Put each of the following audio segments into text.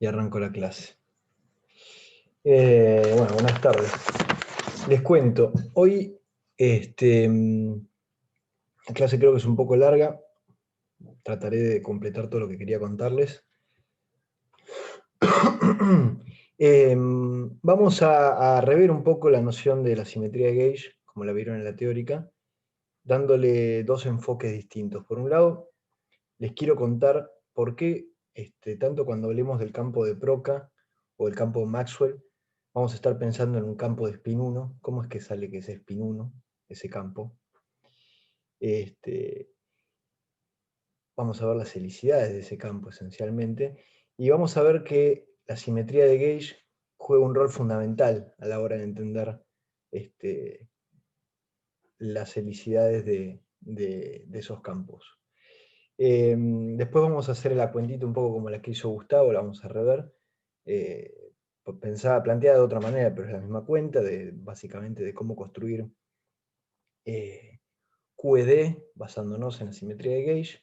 Y arranco la clase. Bueno, buenas tardes. Les cuento, hoy la clase creo que es un poco larga, trataré de completar todo lo que quería contarles. Vamos a rever un poco la noción de la simetría de gauge, como la vieron en la teórica, dándole dos enfoques distintos. Por un lado, les quiero contar por qué, tanto cuando hablemos del campo de Procca o el campo de Maxwell, vamos a estar pensando en un campo de spin 1, cómo es que sale que es spin 1, ese campo. Vamos a ver las helicidades de ese campo esencialmente, y vamos a ver que la simetría de gauge juega un rol fundamental a la hora de entender las helicidades de esos campos. Después vamos a hacer la cuentita un poco como la que hizo Gustavo, la vamos a rever. Planteada de otra manera, pero es la misma cuenta, básicamente de cómo construir QED basándonos en la simetría de gauge.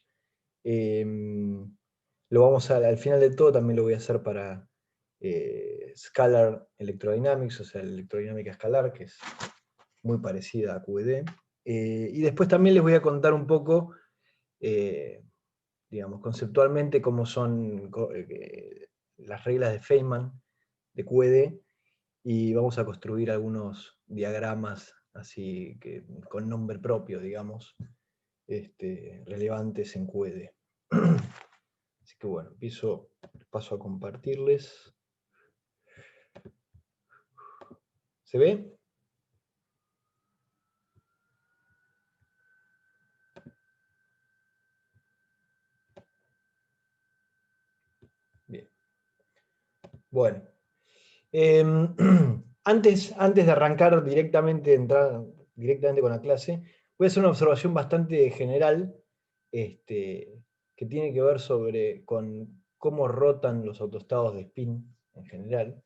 Al final de todo también lo voy a hacer para Scalar Electrodynamics, o sea, la electrodinámica escalar, que es muy parecida a QED. Y después también les voy a contar un poco, digamos, conceptualmente cómo son las reglas de Feynman de QED, y vamos a construir algunos diagramas así que con nombre propio, digamos, relevantes en QED. Así que bueno, paso a compartirles. ¿Se ve? Bien. Bueno. Antes de arrancar entrar directamente con la clase, voy a hacer una observación bastante general, que tiene que ver con cómo rotan los autoestados de spin en general,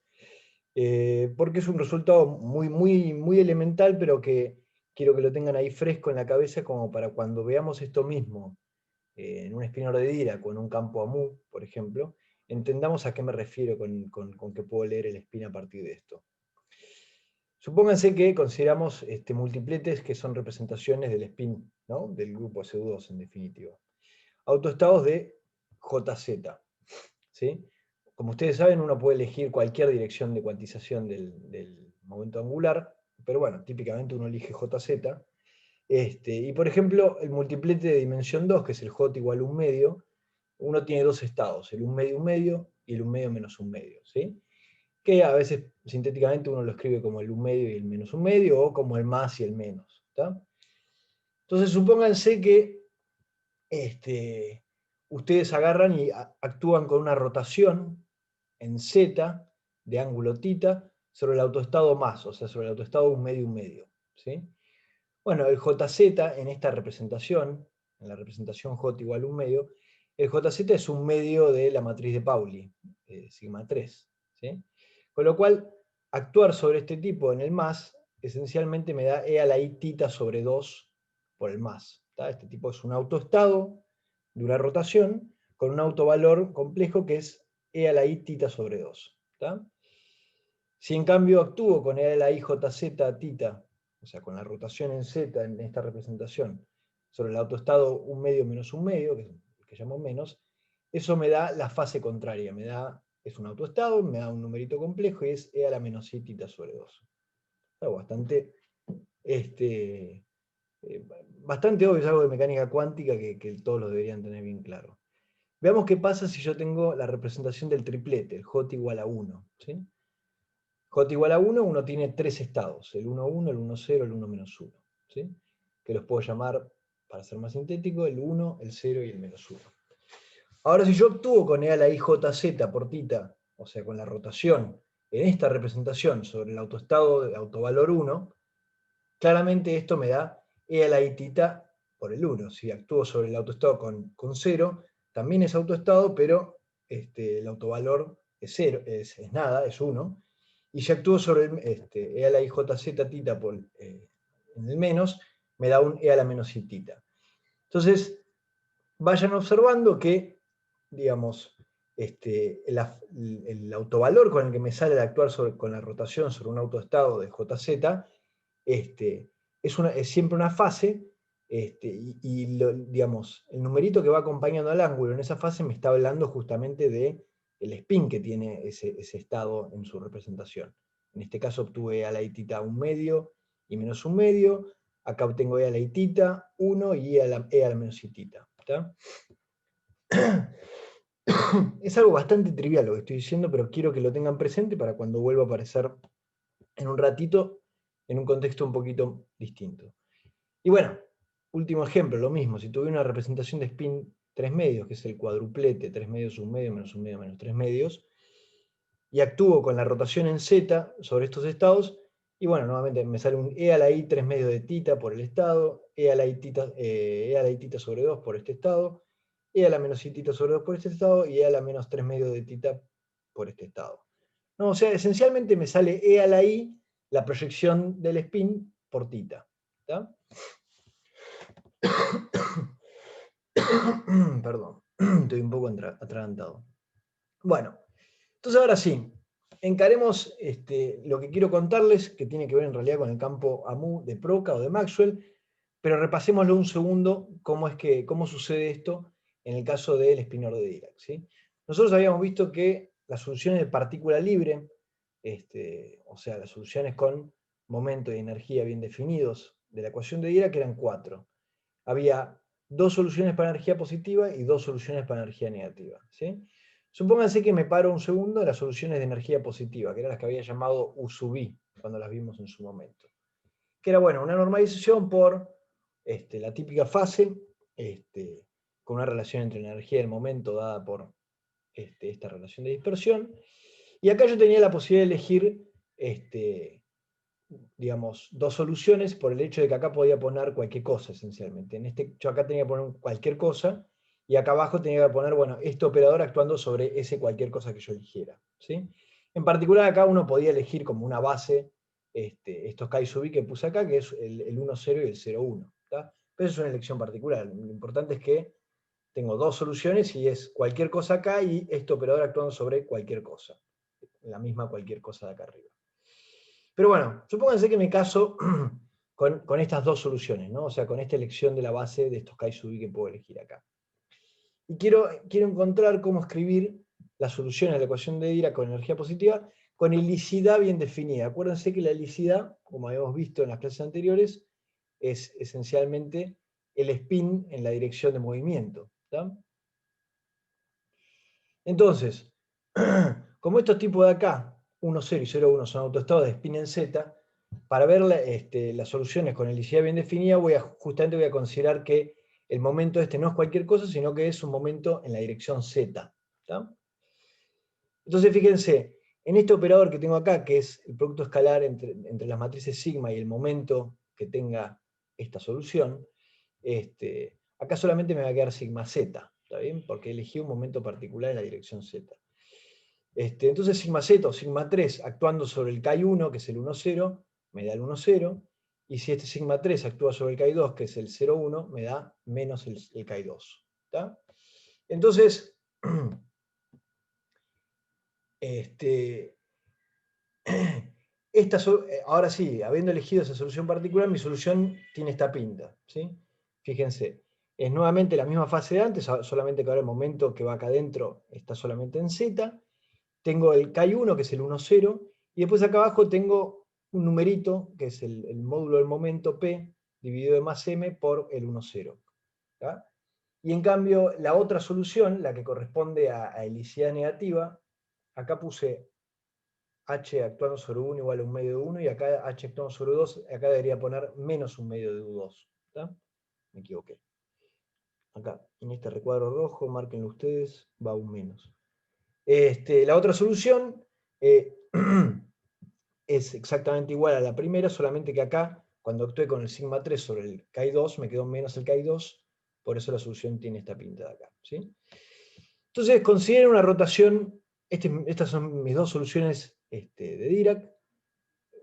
porque es un resultado muy elemental, pero que quiero que lo tengan ahí fresco en la cabeza como para cuando veamos esto mismo en un spinor de Dirac con un campo AMU, por ejemplo, entendamos a qué me refiero con que puedo leer el spin a partir de esto. Supónganse que consideramos multipletes que son representaciones del spin, ¿no? Del grupo SU2 en definitiva. Autoestados de JZ. ¿Sí? Como ustedes saben, uno puede elegir cualquier dirección de cuantización del momento angular, pero bueno, típicamente uno elige JZ. Y por ejemplo, el multiplete de dimensión 2, que es el J igual a 1 medio, uno tiene dos estados, el 1 medio y el 1 medio menos 1 medio. ¿Sí? Que a veces sintéticamente uno lo escribe como el 1 medio y el menos 1 medio, o como el más y el menos. ¿Tá? Entonces supónganse que ustedes agarran y actúan con una rotación en Z de ángulo θ sobre el autoestado más, o sea, sobre el autoestado 1 medio 1 medio. ¿Sí? Bueno, el JZ en esta representación, en la representación J igual a 1 medio, el JZ es un medio de la matriz de Pauli, sigma 3. ¿Sí? Con lo cual, actuar sobre este tipo en el más, esencialmente me da E a la I θ sobre 2 por el más. ¿Tá? Este tipo es un autoestado de una rotación con un autovalor complejo que es E a la I θ sobre 2. ¿Tá? Si en cambio actúo con E a la I JZ θ, o sea, con la rotación en Z en esta representación, sobre el autoestado 1 medio menos 1 medio, que es el que llamo menos, eso me da la fase contraria, es un autoestado, me da un numerito complejo y es E a la menos I θ sobre 2. Está este, bastante obvio, es algo de mecánica cuántica que todos lo deberían tener bien claro. Veamos qué pasa si yo tengo la representación del triplete, el J igual a 1. ¿Sí? J igual a 1, uno tiene tres estados, el 1, 1, el 1, 0, el 1 menos 1. ¿Sí? Que los puedo llamar, para ser más sintético, el 1, el 0 y el menos 1. Ahora, si yo actúo con E a la IJZ por θ, o sea, con la rotación en esta representación sobre el autoestado de autovalor 1, claramente esto me da E a la I θ por el 1. Si actúo sobre el autoestado con 0, también es autoestado, pero el autovalor es 0, es nada, es 1. Y si actúo sobre E a la IJZ θ en el menos, me da un E a la menos I θ. Entonces, vayan observando que, digamos, el autovalor con el que me sale de actuar con la rotación sobre un autoestado de JZ, es siempre una fase, digamos, el numerito que va acompañando al ángulo en esa fase me está hablando justamente del spin que tiene ese estado en su representación. En este caso obtuve a la itita 1/2 y menos 1/2, acá obtengo e a la itita 1 y e a la menos itita. ¿Está? Es algo bastante trivial lo que estoy diciendo, pero quiero que lo tengan presente para cuando vuelva a aparecer en un ratito, en un contexto un poquito distinto. Y bueno, último ejemplo, lo mismo, si tuve una representación de spin 3 medios, que es el cuadruplete, 3 medios, 1/2, menos 1/2, menos 3 medios, y actúo con la rotación en Z sobre estos estados, y bueno, nuevamente me sale un e a la i 3 medios de tita por el estado, e a la i tita sobre 2 por este estado, e a la menos i tita sobre 2 por este estado, y e a la menos 3 medios de tita por este estado. No, o sea, esencialmente me sale e a la i, la proyección del spin por tita. ¿Está? Perdón, estoy un poco atragantado. Bueno, entonces ahora sí, encaremos lo que quiero contarles, que tiene que ver en realidad con el campo AMU de Proca o de Maxwell, pero repasémoslo un segundo, cómo sucede esto en el caso del spinor de Dirac. ¿Sí? Nosotros habíamos visto que las soluciones de partícula libre, o sea, las soluciones con momento y energía bien definidos de la ecuación de Dirac eran 4. Había 2 soluciones para energía positiva y 2 soluciones para energía negativa. ¿Sí? Supónganse que me paro un segundo en las soluciones de energía positiva, que eran las que había llamado U sub i, cuando las vimos en su momento. Que era, bueno, una normalización por la típica fase, con una relación entre la energía y el momento dada por esta relación de dispersión. Y acá yo tenía la posibilidad de elegir, digamos, 2 soluciones por el hecho de que acá podía poner cualquier cosa, esencialmente. Yo acá tenía que poner cualquier cosa, y acá abajo tenía que poner, bueno, este operador actuando sobre ese cualquier cosa que yo eligiera. ¿Sí? En particular acá uno podía elegir como una base estos Chi sub i que puse acá, que es el 1,0 y el 0,1. Pero eso es una elección particular. Lo importante es que tengo 2 soluciones y es cualquier cosa acá y este operador actuando sobre cualquier cosa. La misma cualquier cosa de acá arriba. Pero bueno, supónganse que me caso con estas 2 soluciones, ¿no? O sea, con esta elección de la base de estos Chi sub i que puedo elegir acá. Y quiero encontrar cómo escribir la solución a la ecuación de Dirac con energía positiva con helicidad bien definida. Acuérdense que la helicidad, como habíamos visto en las clases anteriores, es esencialmente el spin en la dirección de movimiento. ¿Está? Entonces, como estos tipos de acá, 1,0 y 0,1 son autoestados de spin en Z, para ver las soluciones con helicidad bien definida, justamente voy a considerar que el momento no es cualquier cosa, sino que es un momento en la dirección Z. ¿Está? Entonces, fíjense, en este operador que tengo acá, que es el producto escalar entre las matrices sigma y el momento que tenga esta solución, acá solamente me va a quedar sigma z, ¿está bien? Porque elegí un momento particular en la dirección z. Entonces sigma z o sigma 3 actuando sobre el Chi1, que es el 1,0, me da el 1,0, y si este sigma 3 actúa sobre el Chi2, que es el 0,1, me da menos el Chi2. ¿Está? Entonces, ahora sí, habiendo elegido esa solución particular, mi solución tiene esta pinta. ¿Sí? Fíjense, es nuevamente la misma fase de antes, solamente que ahora el momento que va acá adentro está solamente en Z. Tengo el Chi1, que es el 1,0, y después acá abajo tengo un numerito, que es el módulo del momento P, dividido de más M por el 1,0. Y en cambio, la otra solución, la que corresponde a helicidad negativa, acá puse h actuando sobre 1 igual a 1 medio de 1, y acá h actuando sobre 2, acá debería poner menos 1 medio de U2. ¿Está? Me equivoqué. Acá, en este recuadro rojo, márquenlo ustedes, va un menos. La otra solución es exactamente igual a la primera, solamente que acá, cuando actué con el sigma 3 sobre el Chi2, me quedó menos el Chi2, por eso la solución tiene esta pinta de acá. ¿Sí? Entonces, consideren una rotación, estas son mis 2 soluciones de Dirac,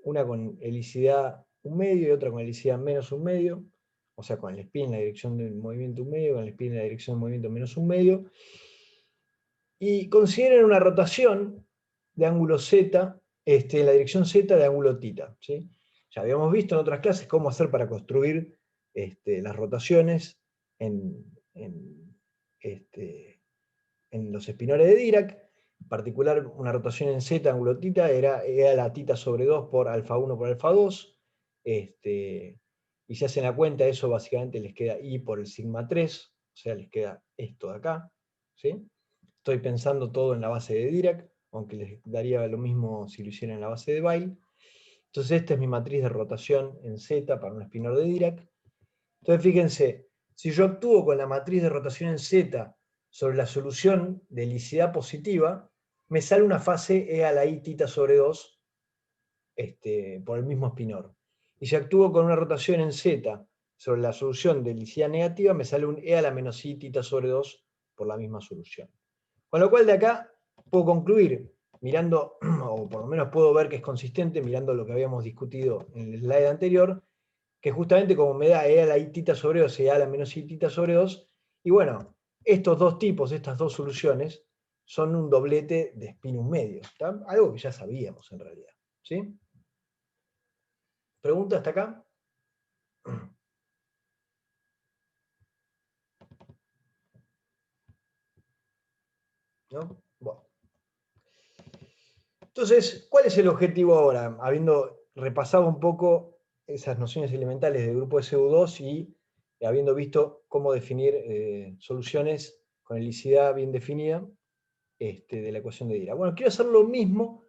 una con helicidad 1/2 y otra con helicidad menos 1/2, o sea, con el spin en la dirección del movimiento 1/2, con el spin en la dirección del movimiento menos 1/2. Y consideren una rotación de ángulo z, en la dirección z de ángulo θ. ¿Sí? Ya habíamos visto en otras clases cómo hacer para construir las rotaciones en los espinores de Dirac. En particular, una rotación en z ángulo θ era la θ sobre 2 por alfa 1 por alfa 2. Y si hacen la cuenta, eso básicamente les queda I por el sigma 3, o sea, les queda esto de acá. ¿Sí? Estoy pensando todo en la base de Dirac, aunque les daría lo mismo si lo hiciera en la base de Weyl. Entonces esta es mi matriz de rotación en Z para un espinor de Dirac. Entonces fíjense, si yo actúo con la matriz de rotación en Z sobre la solución de helicidad positiva, me sale una fase E a la I θ sobre 2 por el mismo espinor. Y si actúo con una rotación en Z sobre la solución de helicidad negativa, me sale un E a la menos I θ sobre 2 por la misma solución. Con lo cual de acá puedo concluir, mirando, o por lo menos puedo ver que es consistente, mirando lo que habíamos discutido en el slide anterior, que justamente como me da E a la I θ sobre 2 y E a la menos I θ sobre 2, y bueno, estos dos tipos, estas dos soluciones, son un doblete de spinum medio. ¿Está? Algo que ya sabíamos en realidad. ¿Sí? ¿Pregunta hasta acá? ¿No? Bueno. Entonces, ¿cuál es el objetivo ahora? Habiendo repasado un poco esas nociones elementales del grupo SU2 y habiendo visto cómo definir soluciones con helicidad bien definida de la ecuación de Dirac. Bueno, quiero hacer lo mismo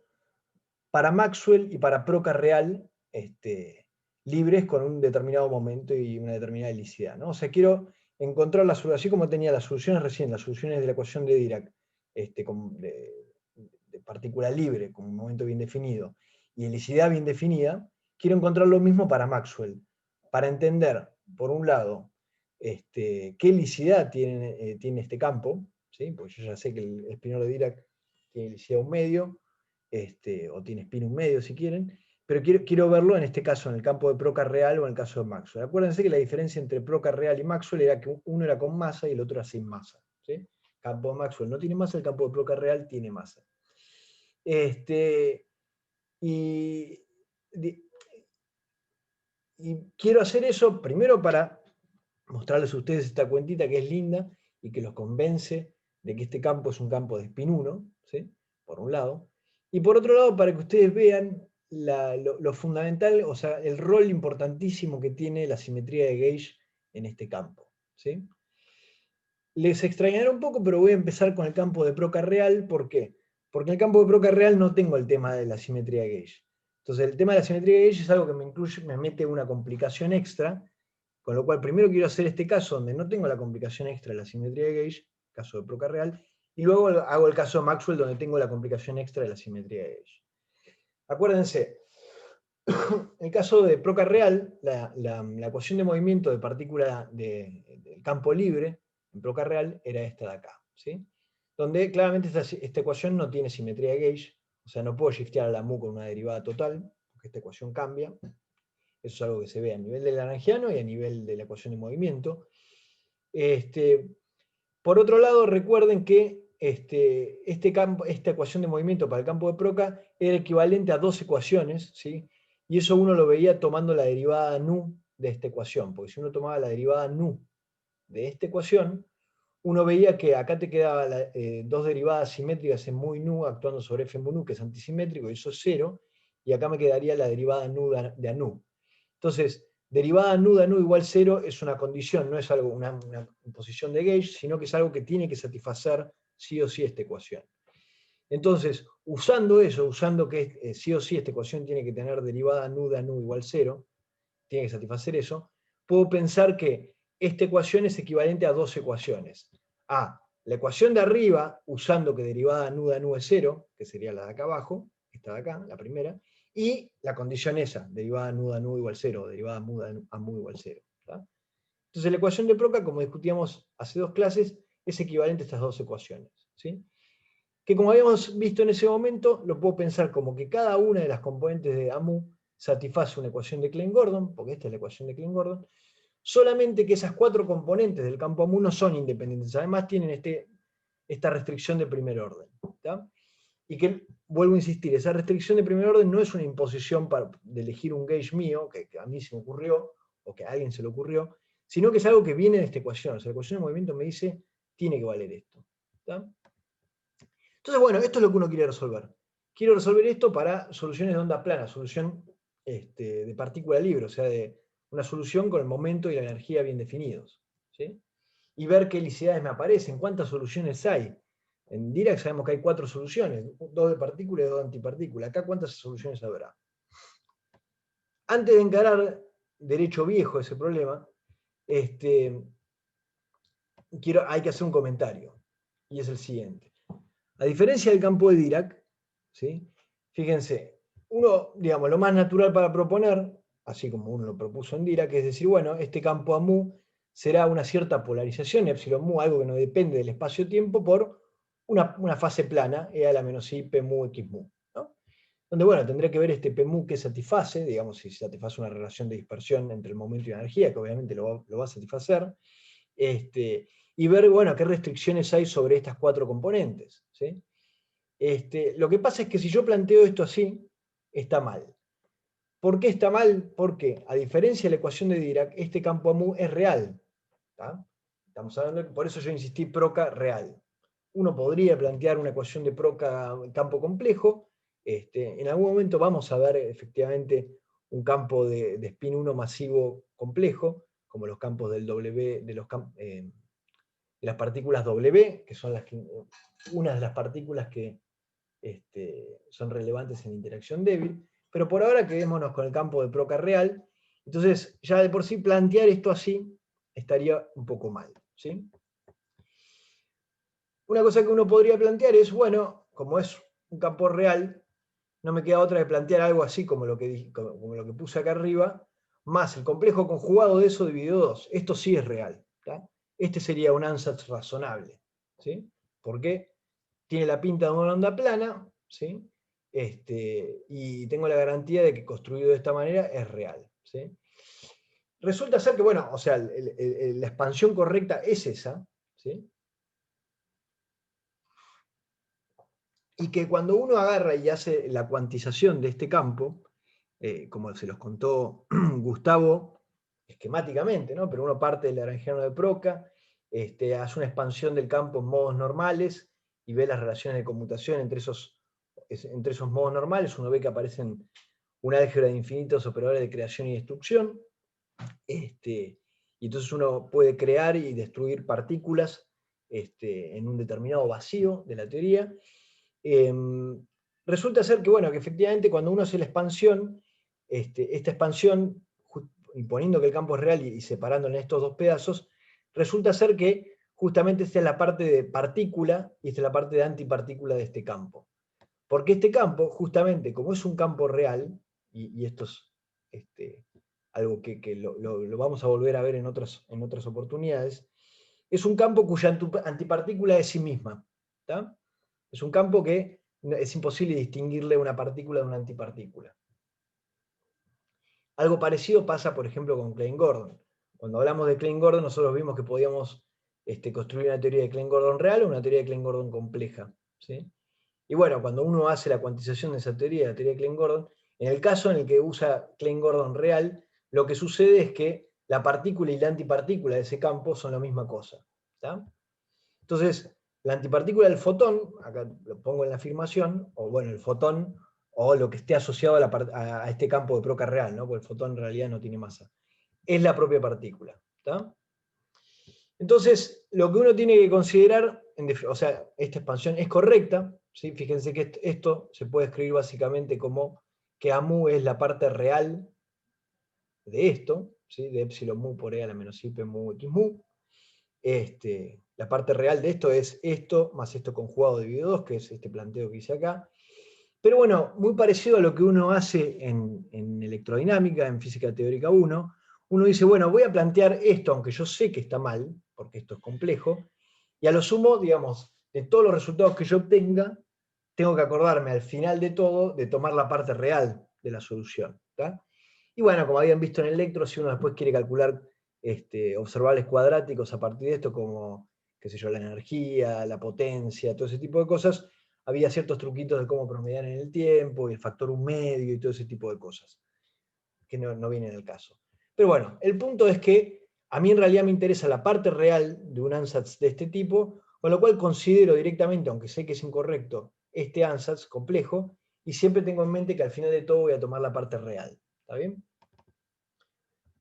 para Maxwell y para Proca real, libres con un determinado momento y una determinada helicidad, ¿no? O sea, quiero encontrar la solución, así como tenía las soluciones recién, las soluciones de la ecuación de Dirac, de partícula libre, con un momento bien definido, y helicidad bien definida, quiero encontrar lo mismo para Maxwell, para entender, por un lado, qué helicidad tiene este campo, ¿sí? Porque yo ya sé que el espinor de Dirac tiene helicidad un medio, o tiene spin un medio si quieren, pero quiero verlo en este caso en el campo de Proca real o en el caso de Maxwell. Acuérdense que la diferencia entre Proca real y Maxwell era que uno era con masa y el otro era sin masa. ¿Sí? El campo de Maxwell no tiene masa, el campo de Proca real tiene masa. Y, y quiero hacer eso primero para mostrarles a ustedes esta cuentita que es linda y que los convence de que este campo es un campo de spin 1, ¿sí? Por un lado. Y por otro lado, para que ustedes vean lo fundamental, o sea, el rol importantísimo que tiene la simetría de gauge en este campo. ¿Sí? Les extrañará un poco, pero voy a empezar con el campo de Proca real. ¿Por qué? Porque en el campo de Proca real no tengo el tema de la simetría de gauge. Entonces, el tema de la simetría de gauge es algo que me mete una complicación extra, con lo cual primero quiero hacer este caso donde no tengo la complicación extra de la simetría de gauge, caso de Proca real, y luego hago el caso de Maxwell donde tengo la complicación extra de la simetría de gauge. Acuérdense, el caso de Proca real, la ecuación de movimiento de partícula del campo libre en Proca real era esta de acá, ¿sí? Donde claramente esta ecuación no tiene simetría de gauge, o sea, no puedo shiftear a la mu con una derivada total, porque esta ecuación cambia. Eso es algo que se ve a nivel del lagrangiano y a nivel de la ecuación de movimiento. Por otro lado, recuerden que esta ecuación de movimiento para el campo de Proca era equivalente a dos ecuaciones, ¿sí? Y eso uno lo veía tomando la derivada nu de esta ecuación, porque si uno tomaba la derivada nu de esta ecuación, uno veía que acá te quedaban dos derivadas simétricas en mu y nu actuando sobre f mu nu, que es antisimétrico, y eso es 0, y acá me quedaría la derivada nu de a nu. Entonces, derivada nu de a nu igual 0 es una condición, no es algo, una posición de gauge, sino que es algo que tiene que satisfacer sí o sí esta ecuación. Entonces, usando eso, usando que sí o sí esta ecuación tiene que tener derivada nu de a nu igual 0, tiene que satisfacer eso, puedo pensar que esta ecuación es equivalente a dos ecuaciones. A, la ecuación de arriba, usando que derivada nu de a nu es 0, que sería la de acá abajo, esta de acá, la primera, y la condición esa, derivada nu de a nu igual 0, derivada mu de a mu igual 0. ¿tá? Entonces la ecuación de Proca, como discutíamos hace dos clases, es equivalente a estas dos ecuaciones. ¿sí? Que como habíamos visto en ese momento, lo puedo pensar como que cada una de las componentes de AMU satisface una ecuación de Klein-Gordon, porque esta es la ecuación de Klein-Gordon, solamente que esas cuatro componentes del campo AMU no son independientes, además tienen esta restricción de primer orden. ¿Tá? Y que, vuelvo a insistir, esa restricción de primer orden no es una imposición de elegir un gauge mío, que a mí se me ocurrió, o que a alguien se le ocurrió, sino que es algo que viene de esta ecuación. O sea, la ecuación de movimiento me dice, tiene que valer esto. ¿Tá? Entonces, bueno, esto es lo que uno quiere resolver. Quiero resolver esto para soluciones de onda plana, solución de partícula libre, o sea, de una solución con el momento y la energía bien definidos. ¿Sí? Y ver qué helicidades me aparecen, cuántas soluciones hay. En Dirac sabemos que hay 4 soluciones, 2 de partícula y 2 de antipartícula. Acá, ¿cuántas soluciones habrá? Antes de encarar derecho viejo ese problema, hay que hacer un comentario, y es el siguiente. A diferencia del campo de Dirac, ¿sí? Fíjense, digamos, lo más natural para proponer, así como uno lo propuso en Dirac, es decir, bueno, este campo a mu será una cierta polarización, epsilon mu, algo que no depende del espacio-tiempo, por una fase plana, e a la menos i, p mu, x mu. ¿No? Donde, bueno, tendré que ver este p mu que satisface, digamos, si satisface una relación de dispersión entre el momento y la energía, que obviamente lo va a satisfacer, y ver, bueno, qué restricciones hay sobre estas 4 componentes. ¿Sí? Lo que pasa es que si yo planteo esto así, está mal. ¿Por qué está mal? Porque, a diferencia de la ecuación de Dirac, este campo mu es real. ¿Tá? Estamos hablando, por eso yo insistí, Proca real. Uno podría plantear una ecuación de Proca campo complejo. En algún momento vamos a ver efectivamente un campo de spin 1 masivo complejo, como los campos del W, de las partículas W, que son una de las partículas que son relevantes en interacción débil, pero por ahora quedémonos con el campo de Proca real. Entonces, ya de por sí plantear esto así estaría un poco mal. ¿Sí? Una cosa que uno podría plantear es, bueno, como es un campo real, no me queda otra que plantear algo así como lo que puse acá arriba, más el complejo conjugado de eso dividido 2. Esto sí es real. ¿Tá? Este sería un ansatz razonable. ¿Sí? Porque tiene la pinta de una onda plana, ¿sí? Y tengo la garantía de que construido de esta manera es real. ¿Sí? Resulta ser que, bueno, o sea, la expansión correcta es esa, ¿sí? Y que cuando uno agarra y hace la cuantización de este campo, como se los contó Gustavo, esquemáticamente, ¿no? Pero uno parte del Lagrangiano de Proca, hace una expansión del campo en modos normales y ve las relaciones de conmutación entre esos modos normales, uno ve que aparecen una álgebra de infinitos operadores de creación y destrucción, y entonces uno puede crear y destruir partículas en un determinado vacío de la teoría. Resulta ser que, bueno, que efectivamente cuando uno hace la expansión, esta expansión, imponiendo que el campo es real y separándolo en estos 2 pedazos, resulta ser que justamente esta es la parte de partícula y esta es la parte de antipartícula de este campo. Porque este campo, justamente, como es un campo real, y esto es algo que lo vamos a volver a ver en otras oportunidades, es un campo cuya antipartícula es sí misma. ¿Tá? Es un campo que es imposible distinguirle una partícula de una antipartícula. Algo parecido pasa, por ejemplo, con Klein-Gordon. Cuando hablamos de Klein-Gordon, nosotros vimos que podíamos construir una teoría de Klein-Gordon real o una teoría de Klein-Gordon compleja. ¿Sí? Y bueno, cuando uno hace la cuantización de esa teoría, la teoría de Klein-Gordon, en el caso en el que usa Klein-Gordon real, lo que sucede es que la partícula y la antipartícula de ese campo son la misma cosa. ¿Tá? Entonces, la antipartícula del fotón, acá lo pongo en la afirmación, o bueno, el fotón, o lo que esté asociado a este campo de Proca real, ¿no? Porque el fotón en realidad no tiene masa, es la propia partícula. ¿Tá? Entonces, lo que uno tiene que considerar, o sea, esta expansión es correcta, ¿sí? Fíjense que esto se puede escribir básicamente como que A mu es la parte real de esto, ¿sí? De epsilon mu por E a la menos I p mu x mu. La parte real de esto es esto, más esto conjugado dividido 2, que es este planteo que hice acá. Pero bueno, muy parecido a lo que uno hace en electrodinámica, en física teórica 1, uno dice, bueno, voy a plantear esto, aunque yo sé que está mal, porque esto es complejo, y a lo sumo, digamos, de todos los resultados que yo obtenga, tengo que acordarme al final de todo de tomar la parte real de la solución. ¿Tá? Y bueno, como habían visto en el electro, si uno después quiere calcular observables cuadráticos a partir de esto, como qué sé yo, la energía, la potencia, todo ese tipo de cosas, había ciertos truquitos de cómo promediar en el tiempo, y el factor 1/2 y todo ese tipo de cosas, que no vienen al caso. Pero bueno, el punto es que a mí en realidad me interesa la parte real de un ansatz de este tipo, con lo cual considero directamente, aunque sé que es incorrecto, este ansatz complejo, y siempre tengo en mente que al final de todo voy a tomar la parte real. ¿Está bien?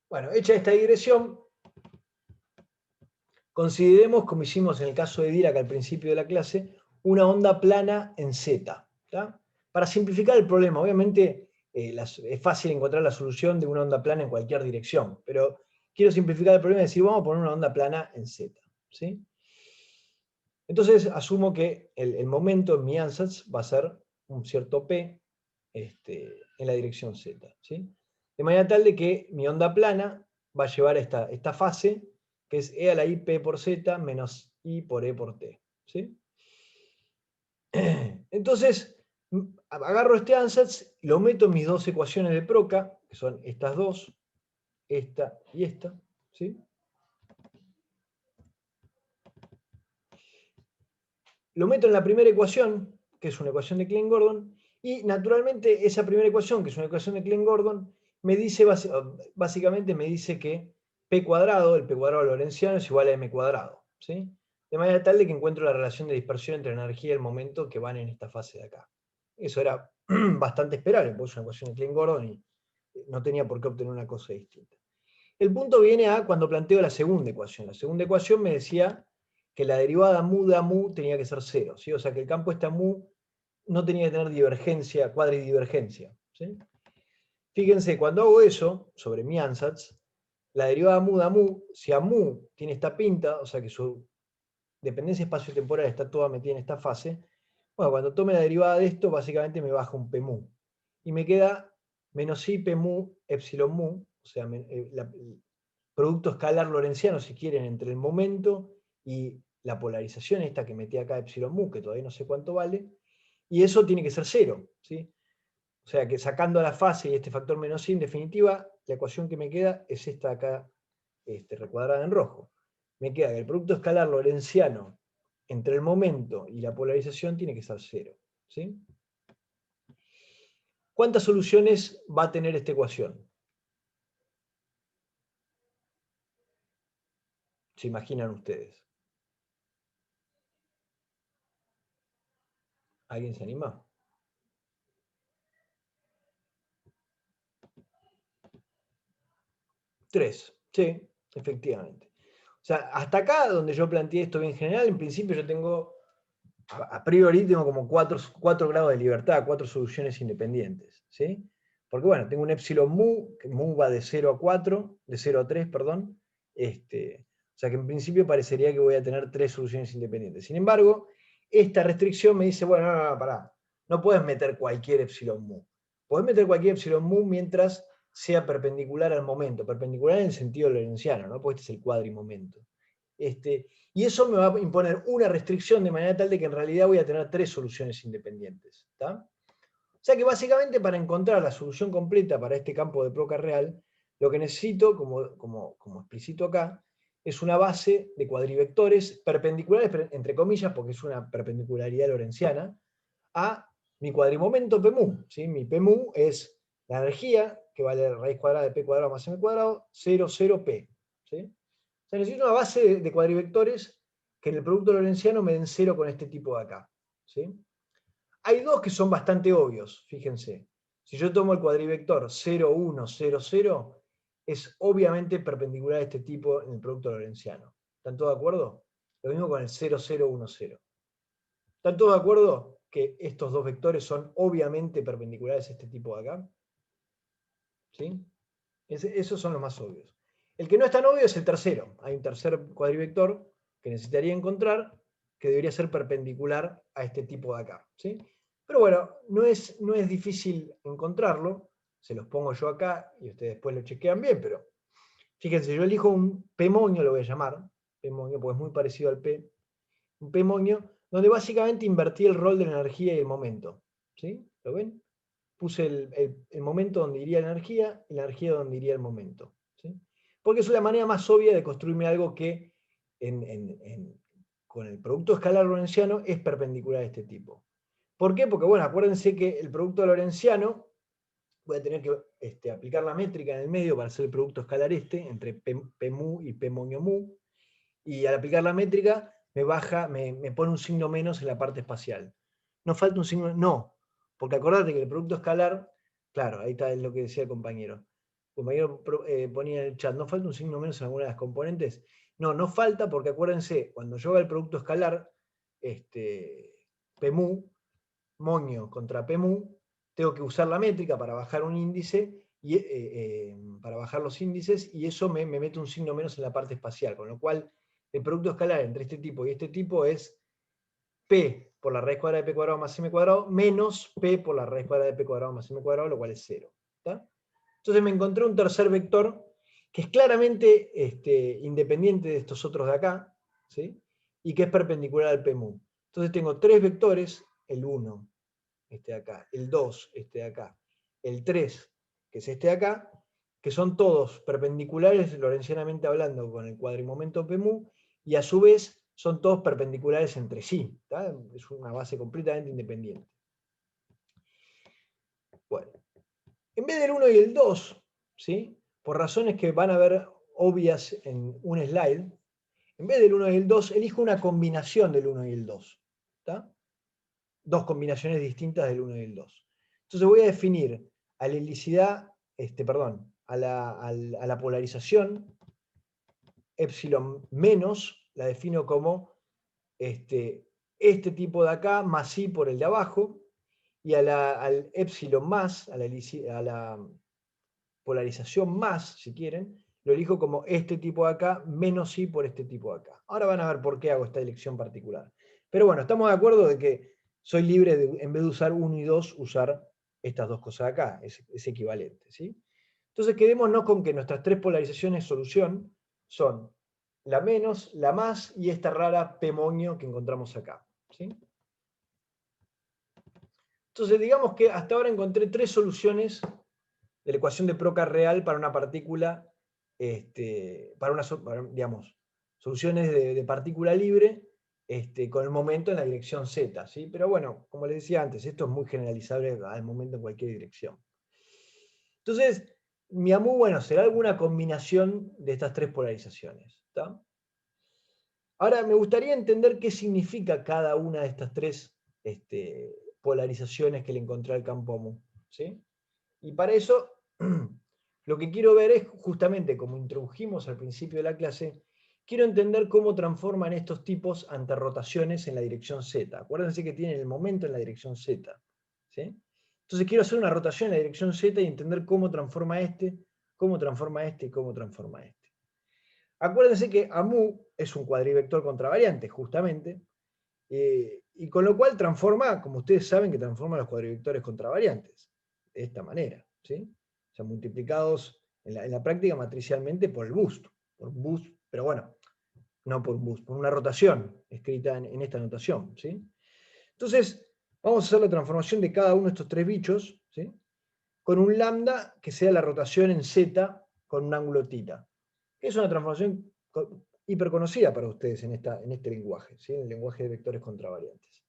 Bueno, hecha esta digresión, consideremos, como hicimos en el caso de Dirac al principio de la clase, una onda plana en Z. ¿Tá? Para simplificar el problema, obviamente es fácil encontrar la solución de una onda plana en cualquier dirección, pero quiero simplificar el problema y decir, vamos a poner una onda plana en Z. ¿Sí? Entonces asumo que el momento en mi ansatz va a ser un cierto P en la dirección Z. ¿Sí? De manera tal de que mi onda plana va a llevar esta fase, que es E a la I P por Z menos I por E por T. ¿Sí? Entonces, agarro este ansatz, lo meto en mis dos ecuaciones de Proca, que son estas dos, esta y esta. ¿Sí? Lo meto en la primera ecuación, que es una ecuación de Klein-Gordon, y naturalmente esa primera ecuación, que es una ecuación de Klein-Gordon, me dice, básicamente me dice que P cuadrado, el P cuadrado lorentziano, es igual a M cuadrado. ¿Sí? De manera tal de que encuentro la relación de dispersión entre la energía y el momento que van en esta fase de acá. Eso era bastante esperable, porque es una ecuación de Klein-Gordon y no tenía por qué obtener una cosa distinta. El punto viene a cuando planteo la segunda ecuación. La segunda ecuación me decía que la derivada mu de mu tenía que ser 0, ¿sí? O sea que el campo este mu no tenía que tener divergencia, cuadridivergencia. ¿Sí? Fíjense, cuando hago eso sobre mi ansatz, la derivada mu de mu, si a mu tiene esta pinta, o sea que su dependencia espacio-temporal está toda metida en esta fase, bueno, cuando tome la derivada de esto, básicamente me baja un p mu. Y me queda menos i p mu epsilon mu, o sea, el producto escalar lorentziano, si quieren, entre el momento y la polarización esta que metí acá epsilon mu, que todavía no sé cuánto vale, y eso tiene que ser 0. ¿Sí? O sea que sacando la fase y este factor menos i, en definitiva, la ecuación que me queda es esta acá, recuadrada en rojo. Me queda que el producto escalar lorentziano entre el momento y la polarización tiene que ser 0. ¿Sí? ¿Cuántas soluciones va a tener esta ecuación? ¿Se imaginan ustedes? ¿Alguien se anima? 3, sí, efectivamente. O sea, hasta acá, donde yo planteé esto bien general, en principio yo tengo, a priori, tengo como 4 grados de libertad, 4 soluciones independientes. ¿Sí? Porque bueno, tengo un epsilon mu, que mu va de 0 a 4, de 0 a 3, perdón. O sea que en principio parecería que voy a tener 3 soluciones independientes. Sin embargo, esta restricción me dice, bueno, no, pará, no puedes meter cualquier epsilon mu. Podés meter cualquier epsilon mu mientras sea perpendicular al momento, perpendicular en el sentido lorentziano, ¿no? Porque este es el cuadrimomento. Y eso me va a imponer una restricción de manera tal de que en realidad voy a tener 3 soluciones independientes. ¿Tá? O sea que básicamente para encontrar la solución completa para este campo de Proca real, lo que necesito, como explicito acá, es una base de cuadrivectores perpendiculares, entre comillas, porque es una perpendicularidad lorentziana, a mi cuadrimomento P mu. ¿Sí? Mi P mu es la energía, que vale raíz cuadrada de P cuadrado más M cuadrado, 0, 0, P. ¿Sí? O sea, necesito una base de cuadrivectores que en el producto lorentziano me den 0 con este tipo de acá. ¿Sí? Hay dos que son bastante obvios, fíjense. Si yo tomo el cuadrivector 0, 1, 0, 0, es obviamente perpendicular a este tipo en el producto lorentziano. ¿Están todos de acuerdo? Lo mismo con el 0, 0, 1, 0. ¿Están todos de acuerdo que estos dos vectores son obviamente perpendiculares a este tipo de acá? ¿Sí? Esos son los más obvios. El que no es tan obvio es el tercero. Hay un tercer cuadrivector que necesitaría encontrar que debería ser perpendicular a este tipo de acá. ¿Sí? Pero bueno, no es difícil encontrarlo. Se los pongo yo acá y ustedes después lo chequean bien, pero fíjense, yo elijo un P-moño, lo voy a llamar, P-moño, porque es muy parecido al P, un P-moño, donde básicamente invertí el rol de la energía y el momento. ¿Sí? ¿Lo ven? Puse el momento donde iría la energía y la energía donde iría el momento. ¿Sí? Porque es la manera más obvia de construirme algo que con el producto escalar lorentziano es perpendicular a este tipo. ¿Por qué? Porque, bueno, acuérdense que el producto lorentziano, voy a tener que aplicar la métrica en el medio para hacer el producto escalar entre P mu y P moño mu, y al aplicar la métrica me pone un signo menos en la parte espacial. ¿No falta un signo? No, porque acordate que el producto escalar, claro, ahí está lo que decía el compañero. El compañero ponía en el chat, ¿no falta un signo menos en alguna de las componentes? No, no falta porque acuérdense, cuando yo haga el producto escalar, P mu, moño contra P mu, tengo que usar la métrica para bajar un índice, para bajar los índices, y eso me mete un signo menos en la parte espacial, con lo cual el producto escalar entre este tipo y este tipo es P por la raíz cuadrada de P cuadrado más M cuadrado menos P por la raíz cuadrada de P cuadrado más M cuadrado, lo cual es 0. ¿Está? Entonces me encontré un tercer vector que es claramente independiente de estos otros de acá, ¿sí? Y que es perpendicular al P mu. Entonces tengo tres vectores, el 1, este de acá, el 2, este de acá, el 3, que es este de acá, que son todos perpendiculares, lorentzianamente hablando, con el cuadrimomento P mu, y a su vez son todos perpendiculares entre sí. ¿Tá? Es una base completamente independiente. Bueno, en vez del 1 y el 2, ¿sí? Por razones que van a ver obvias en un slide, en vez del 1 y el 2, elijo una combinación del 1 y el 2. ¿Tá? Dos combinaciones distintas del 1 y el 2. Entonces voy a definir a la helicidad, a la polarización epsilon menos, la defino como este tipo de acá más i por el de abajo, y al epsilon más, a la polarización más, si quieren, lo elijo como este tipo de acá menos i por este tipo de acá. Ahora van a ver por qué hago esta elección particular. Pero bueno, estamos de acuerdo de que soy libre de, en vez de usar 1 y 2, usar estas dos cosas de acá, es equivalente. ¿Sí? Entonces quedémonos con que nuestras tres polarizaciones solución son la menos, la más y esta rara P moño que encontramos acá. ¿Sí? Entonces digamos que hasta ahora encontré tres soluciones de la ecuación de Procas real para una partícula, digamos, soluciones de partícula libre con el momento en la dirección z. ¿Sí? Pero bueno, como les decía antes, esto es muy generalizable al momento en cualquier dirección. Entonces, mi AMU, bueno, será alguna combinación de estas tres polarizaciones. ¿Tá? Ahora, me gustaría entender qué significa cada una de estas tres polarizaciones que le encontré al campo AMU. ¿Sí? Y para eso, lo que quiero ver es, justamente como introdujimos al principio de la clase, quiero entender cómo transforman estos tipos ante rotaciones en la dirección z. Acuérdense que tienen el momento en la dirección z. ¿Sí? Entonces quiero hacer una rotación en la dirección z y entender cómo transforma este, cómo transforma este y cómo transforma este. Acuérdense que AMU es un cuadrivector contravariante, justamente, y con lo cual transforma, como ustedes saben, que transforma los cuadrivectores contravariantes, de esta manera, ¿sí? O sea, multiplicados en la práctica matricialmente por el boost, pero bueno, no por boost, por una rotación escrita en esta notación, ¿sí? Entonces, vamos a hacer la transformación de cada uno de estos tres bichos, ¿sí? Con un lambda que sea la rotación en z con un ángulo θ. Es una transformación hiperconocida para ustedes en este lenguaje, ¿sí? En el lenguaje de vectores contravariantes.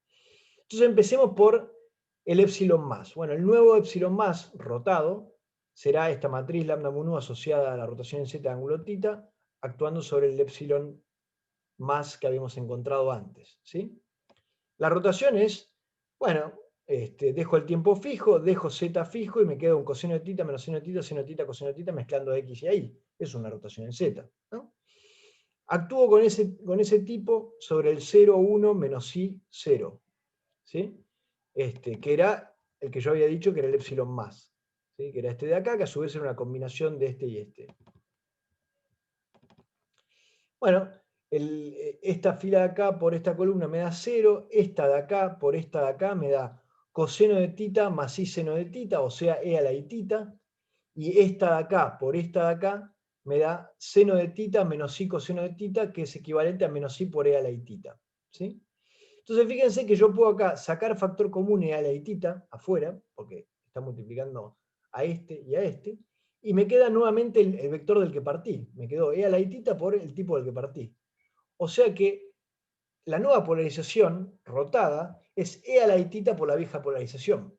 Entonces empecemos por el epsilon más. Bueno, el nuevo epsilon más rotado será esta matriz lambda mu nu asociada a la rotación en z de ángulo θ, actuando sobre el epsilon más que habíamos encontrado antes. ¿Sí? La rotación es, bueno, dejo el tiempo fijo, dejo z fijo y me queda un coseno de θ menos seno de θ, seno de θ, coseno de θ, mezclando x y y. Es una rotación en z. ¿No? Actúo con ese tipo sobre el 0, 1 menos i 0. ¿Sí? Que era el que yo había dicho que era el epsilon más. ¿Sí? Que era este de acá, que a su vez era una combinación de este y este. Bueno, esta fila de acá por esta columna me da 0, esta de acá por esta de acá me da coseno de θ más i seno de θ, o sea, e a la i θ, y esta de acá por esta de acá me da seno de θ menos i coseno de θ, que es equivalente a menos i por e a la i θ. ¿Sí? Entonces fíjense que yo puedo acá sacar factor común e a la i θ afuera, porque está multiplicando a este y a este, y me queda nuevamente el vector del que partí. Me quedó e a la i θ por el tipo del que partí. O sea que la nueva polarización rotada es E a la itita por la vieja polarización.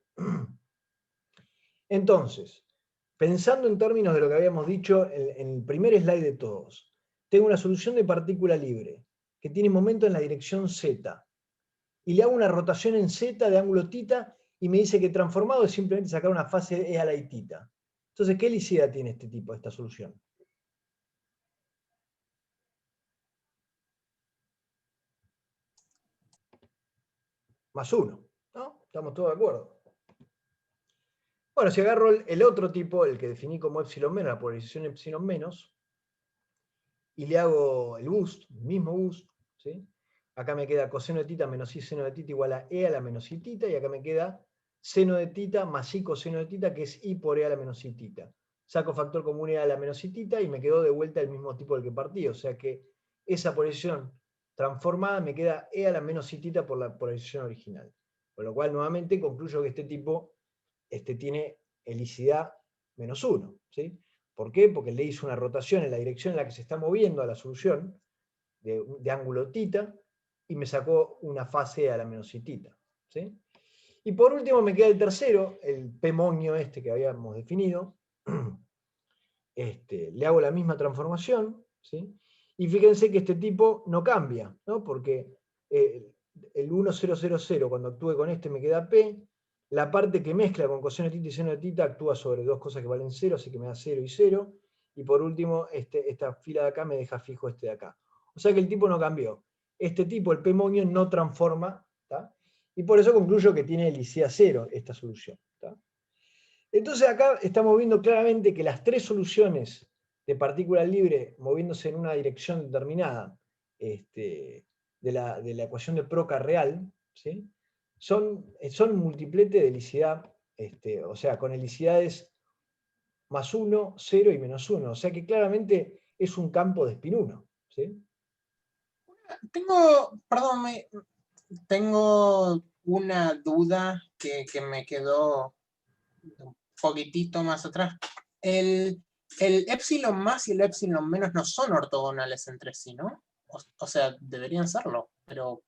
Entonces, pensando en términos de lo que habíamos dicho en el primer slide de todos, tengo una solución de partícula libre que tiene momento en la dirección z, y le hago una rotación en z de ángulo θ, y me dice que transformado es simplemente sacar una fase de E a la itita. Entonces, ¿qué helicidad tiene este tipo, esta solución? Más 1, ¿no? ¿Estamos todos de acuerdo? Bueno, si agarro el otro tipo, el que definí como epsilon menos, la polarización epsilon menos, y le hago el boost, el mismo boost, ¿sí? Acá me queda coseno de tita menos i seno de tita igual a e a la menos i tita, y acá me queda seno de tita más i coseno de tita, que es i por e a la menos i tita. Saco factor común e a la menos i tita y me quedó de vuelta el mismo tipo del que partí, o sea que esa polarización transformada me queda e a la menos i tita por la polarización original. Con lo cual, nuevamente, concluyo que este tipo tiene helicidad menos 1, ¿sí? ¿Por qué? Porque le hizo una rotación en la dirección en la que se está moviendo a la solución de ángulo θ, y me sacó una fase a la menos i θ, ¿sí? Y por último me queda el tercero, el P moño que habíamos definido. Le hago la misma transformación, ¿sí? Y fíjense que este tipo no cambia, ¿no? Porque el 1, 0, 0, 0, cuando actúe con este me queda P. La parte que mezcla con coseno de θ y seno de θ actúa sobre dos cosas que valen 0, así que me da 0 y 0. Y por último, esta fila de acá me deja fijo este de acá. O sea que el tipo no cambió. Este tipo, el P moño, no transforma, ¿tá? Y por eso concluyo que tiene helicidad 0 esta solución, ¿tá? Entonces acá estamos viendo claramente que las tres soluciones de partícula libre moviéndose en una dirección determinada de la ecuación de Proca real, ¿sí? son multiplete de helicidad, o sea, con helicidades más 1, 0 y menos 1. O sea que claramente es un campo de spin 1. ¿Sí? Perdón, tengo una duda que me quedó un poquitito más atrás. El epsilon más y el epsilon menos no son ortogonales entre sí, ¿no? O sea, deberían serlo, pero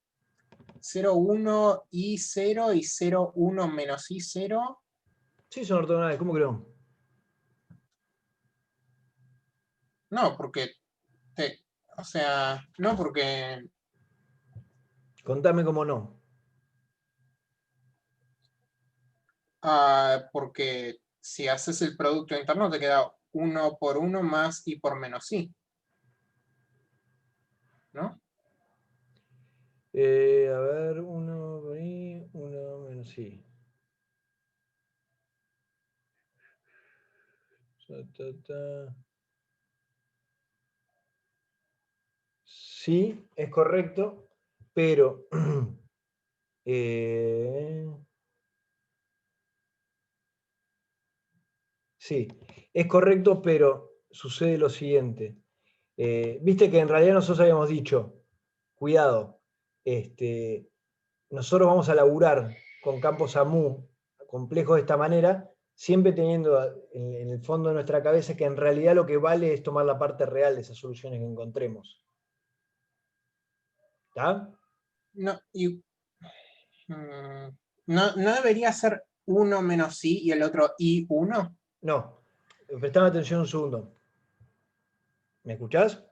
0,1 i0 y 0,1 menos i0. Sí, son ortogonales, ¿cómo que no? No, porque, o sea, no porque, Contame cómo no. porque si haces el producto interno te queda 1 por 1 más i por menos i, ¿no? A ver, uno por ahí, uno menos sí. Sí, es correcto, pero sí, es correcto, pero sucede lo siguiente. Viste que en realidad nosotros habíamos dicho, cuidado, nosotros vamos a laburar con campos AMU complejos de esta manera, siempre teniendo en el fondo de nuestra cabeza que en realidad lo que vale es tomar la parte real de esas soluciones que encontremos. ¿Está? No, no debería ser 1 menos i y el otro i1. No, prestame atención un segundo. ¿Me escuchás?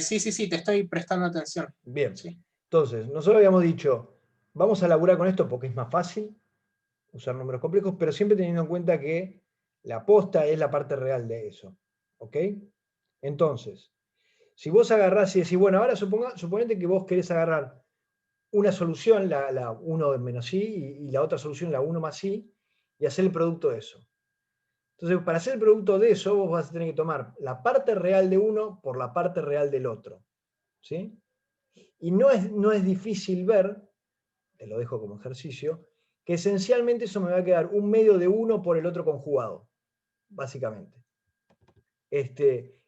Sí, sí, sí, te estoy prestando atención. Bien. Sí. Entonces, nosotros habíamos dicho, vamos a laburar con esto porque es más fácil usar números complejos, pero siempre teniendo en cuenta que la posta es la parte real de eso. ¿Ok? Entonces, si vos agarrás y decís, bueno, ahora suponete que vos querés agarrar una solución, la 1 menos i, y la otra solución, la 1 más i, y hacer el producto de eso. Entonces, para hacer el producto de eso, vos vas a tener que tomar la parte real de uno por la parte real del otro. ¿Sí? Y no es difícil ver, te lo dejo como ejercicio, que esencialmente eso me va a quedar un medio de uno por el otro conjugado, básicamente.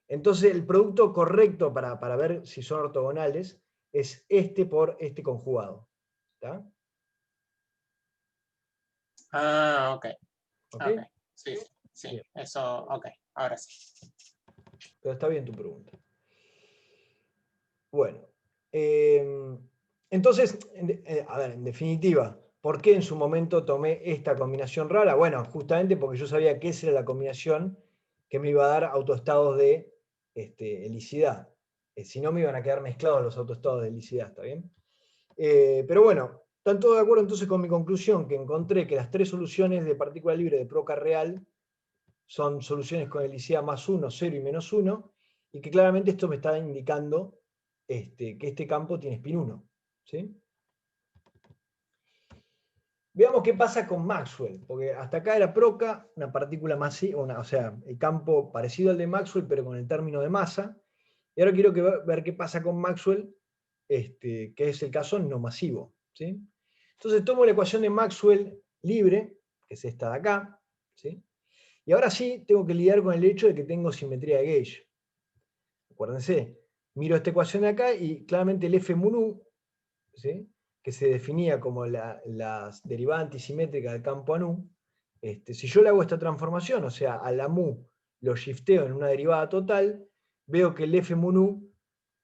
Entonces, el producto correcto para ver si son ortogonales es este por este conjugado. ¿Está? Ok. ¿Ok? Ok. Sí, sí, Bien, eso, ok, ahora sí. pero está bien tu pregunta. Bueno, Entonces, a ver, en definitiva, ¿por qué en su momento tomé esta combinación rara? Bueno, justamente porque yo sabía que esa era la combinación que me iba a dar autoestados de helicidad. Si no, me iban a quedar mezclados los autoestados de helicidad, ¿está bien? Pero bueno, ¿están todos de acuerdo entonces con mi conclusión? Que encontré que las tres soluciones de partícula libre de Proca real son soluciones con helicidad +1, 0 y -1, y que claramente esto me está indicando que este campo tiene spin 1. ¿Sí? Veamos qué pasa con Maxwell, porque hasta acá era Proca, una partícula masiva, o sea, el campo parecido al de Maxwell, pero con el término de masa. Y ahora quiero ver qué pasa con Maxwell, que es el caso no masivo. ¿Sí? Entonces tomo la ecuación de Maxwell libre, que es esta de acá, ¿sí? Y ahora sí tengo que lidiar con el hecho de que tengo simetría de gauge. Acuérdense, miro esta ecuación de acá y claramente el F mu nu, ¿sí?, que se definía como la derivada antisimétrica del campo a nu, si yo le hago esta transformación, o sea, a la mu lo shifteo en una derivada total, veo que el F mu nu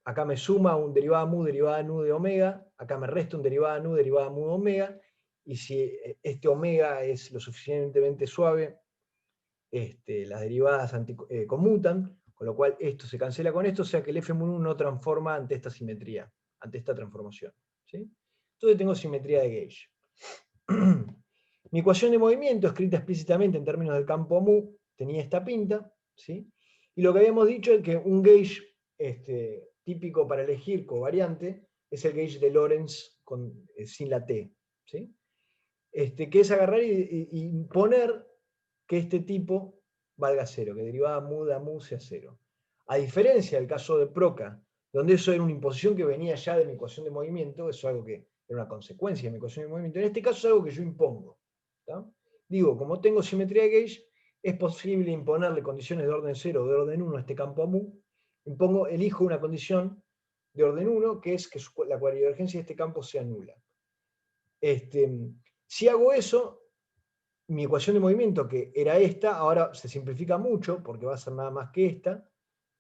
acá me suma un derivada mu, derivada nu de omega, acá me resta un derivada nu, derivada mu de omega, y si este omega es lo suficientemente suave, las derivadas conmutan, con lo cual esto se cancela con esto, o sea que el F mu nu no transforma ante esta simetría, ante esta transformación. ¿Sí? Entonces tengo simetría de gauge. Mi ecuación de movimiento, escrita explícitamente en términos del campo mu, tenía esta pinta, ¿sí? Y lo que habíamos dicho es que un gauge típico para elegir covariante es el gauge de Lorentz sin la T, ¿sí? Que es agarrar y poner que este tipo valga 0, que derivada mu de mu sea 0. A diferencia del caso de Proca, donde eso era una imposición que venía ya de mi ecuación de movimiento, eso es algo que era una consecuencia de mi ecuación de movimiento, en este caso es algo que yo impongo. ¿Tá? Digo, como tengo simetría de gauge, es posible imponerle condiciones de orden 0 o de orden 1 a este campo a mu. Elijo una condición de orden 1, que es que la cuadrivergencia de este campo sea nula. Si hago eso, mi ecuación de movimiento, que era esta, ahora se simplifica mucho, porque va a ser nada más que esta,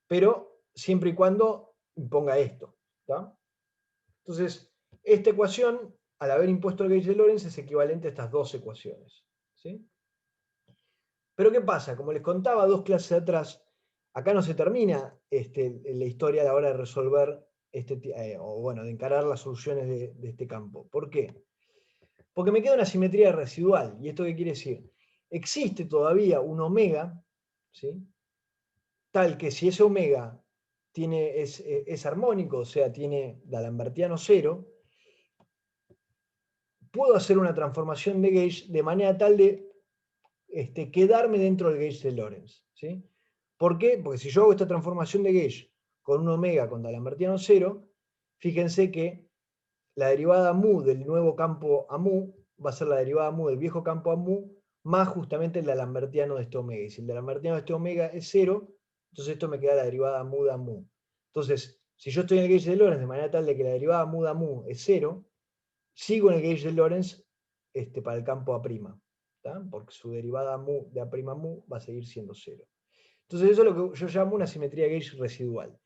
pero siempre y cuando imponga esto. ¿Tá? Entonces, esta ecuación, al haber impuesto el gauge de Lorentz, es equivalente a estas dos ecuaciones. ¿Sí? Pero ¿qué pasa? Como les contaba 2 clases atrás, acá no se termina la historia a la hora de resolver, o bueno, de encarar las soluciones de este campo. ¿Por qué? Porque me queda una simetría residual. ¿Y esto qué quiere decir? Existe todavía un omega, ¿sí?, tal que si ese omega es armónico, o sea, tiene D'Alembertiano 0, puedo hacer una transformación de gauge de manera tal de quedarme dentro del gauge de Lorentz. ¿Sí? ¿Por qué? Porque si yo hago esta transformación de gauge con un omega con D'Alembertiano 0, fíjense que la derivada mu del nuevo campo a mu va a ser la derivada mu del viejo campo a mu más justamente el D'Alembertiano de este omega. Y si el D'Alembertiano de este omega es 0, entonces esto me queda la derivada mu de mu. Entonces, si yo estoy en el gauge de Lorentz de manera tal de que la derivada mu de mu es 0, sigo en el gauge de Lorentz para el campo A', ¿tá? Porque su derivada mu de A' mu va a seguir siendo 0. Entonces eso es lo que yo llamo una simetría de gauge residual.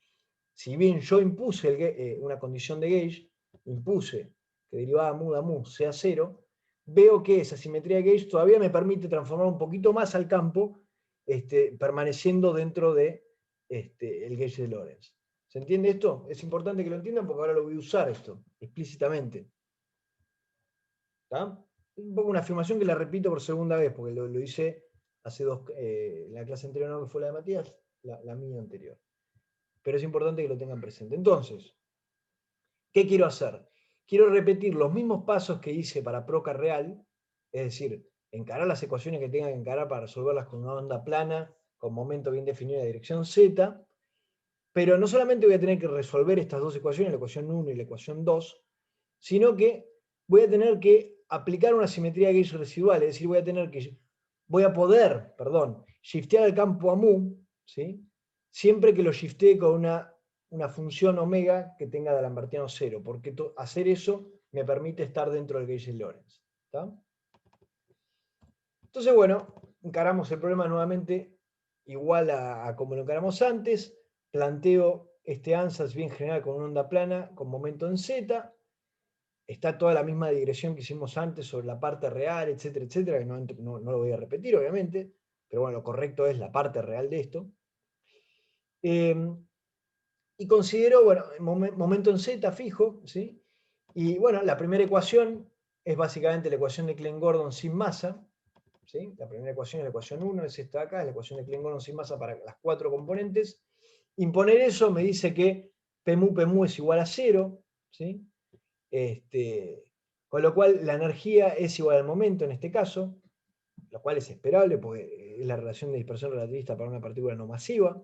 Si bien yo impuse una condición de gauge, impuse que derivada mu de mu sea 0, veo que esa simetría de gauge todavía me permite transformar un poquito más al campo, permaneciendo dentro de el gauge de Lorentz. ¿Se entiende esto? Es importante que lo entiendan porque ahora lo voy a usar esto explícitamente. ¿Tá? Un poco una afirmación que la repito por segunda vez, porque lo hice hace la clase anterior, no, que fue la de Matías, la mía anterior. Pero es importante que lo tengan presente. Entonces, ¿qué quiero hacer? Quiero repetir los mismos pasos que hice para Proca real, es decir, encarar las ecuaciones que tenga que encarar para resolverlas con una onda plana, con momento bien definido de dirección z, pero no solamente voy a tener que resolver estas dos ecuaciones, la ecuación 1 y la ecuación 2, sino que voy a tener que aplicar una simetría de gauge residual, es decir, voy a poder, shiftear el campo a mu, ¿sí?, siempre que lo shiftee con una función omega que tenga D'Alembertiano 0, porque hacer eso me permite estar dentro del gauge de Lorentz. ¿Tá? Entonces, bueno, encaramos el problema nuevamente igual a como lo encaramos antes. Planteo este ansatz bien general con una onda plana con momento en z. está toda la misma digresión que hicimos antes sobre la parte real, etcétera, etcétera, que no lo voy a repetir, obviamente, pero bueno, lo correcto es la parte real de esto. Y considero, bueno, momento en z fijo, ¿sí? Y bueno, la primera ecuación es básicamente la ecuación de Klein-Gordon sin masa, ¿sí? La primera ecuación es la ecuación 1, es esta de acá, es la ecuación de Klein-Gordon sin masa para las 4 componentes. Imponer eso me dice que Pmu es igual a 0, ¿sí? Con lo cual la energía es igual al momento en este caso, lo cual es esperable porque es la relación de dispersión relativista para una partícula no masiva.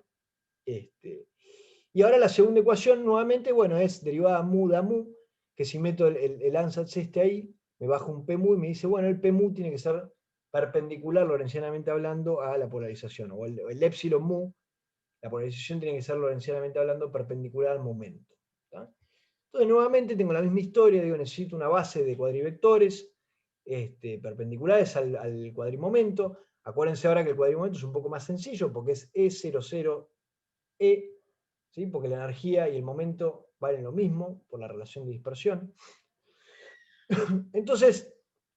Y ahora la segunda ecuación nuevamente, bueno, es derivada mu da mu, que si meto el ansatz ahí, me bajo un Pmu y me dice, bueno, el Pmu tiene que ser perpendicular lorentzianamente hablando a la polarización, o el epsilon mu, la polarización tiene que ser lorentzianamente hablando perpendicular al momento. ¿Tá? Entonces nuevamente tengo la misma historia, digo, necesito una base de cuadrivectores perpendiculares al cuadrimomento. Acuérdense ahora que el cuadrimomento es un poco más sencillo porque es E00E, ¿sí? Porque la energía y el momento valen lo mismo por la relación de dispersión. Entonces,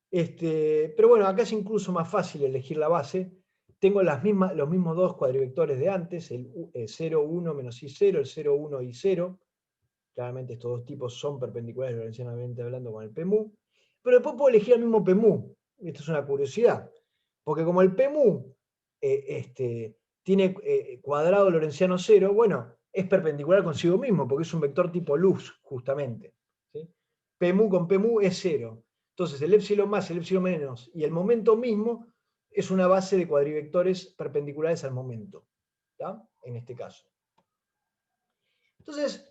pero bueno, acá es incluso más fácil elegir la base. Tengo los mismos dos cuadrivectores de antes, el 0, 1 menos I0, el 0, 1 y 0. Claramente estos dos tipos son perpendiculares lorentzianamente hablando con el Pmu. Pero después puedo elegir el mismo Pmu. Esto es una curiosidad. Porque como el Pmu tiene cuadrado lorentziano 0, bueno, es perpendicular consigo mismo, porque es un vector tipo luz, justamente. ¿Sí? Pmu con Pmu es 0. Entonces el epsilon más, el epsilon menos y el momento mismo es una base de cuadrivectores perpendiculares al momento. ¿Tá? En este caso. Entonces,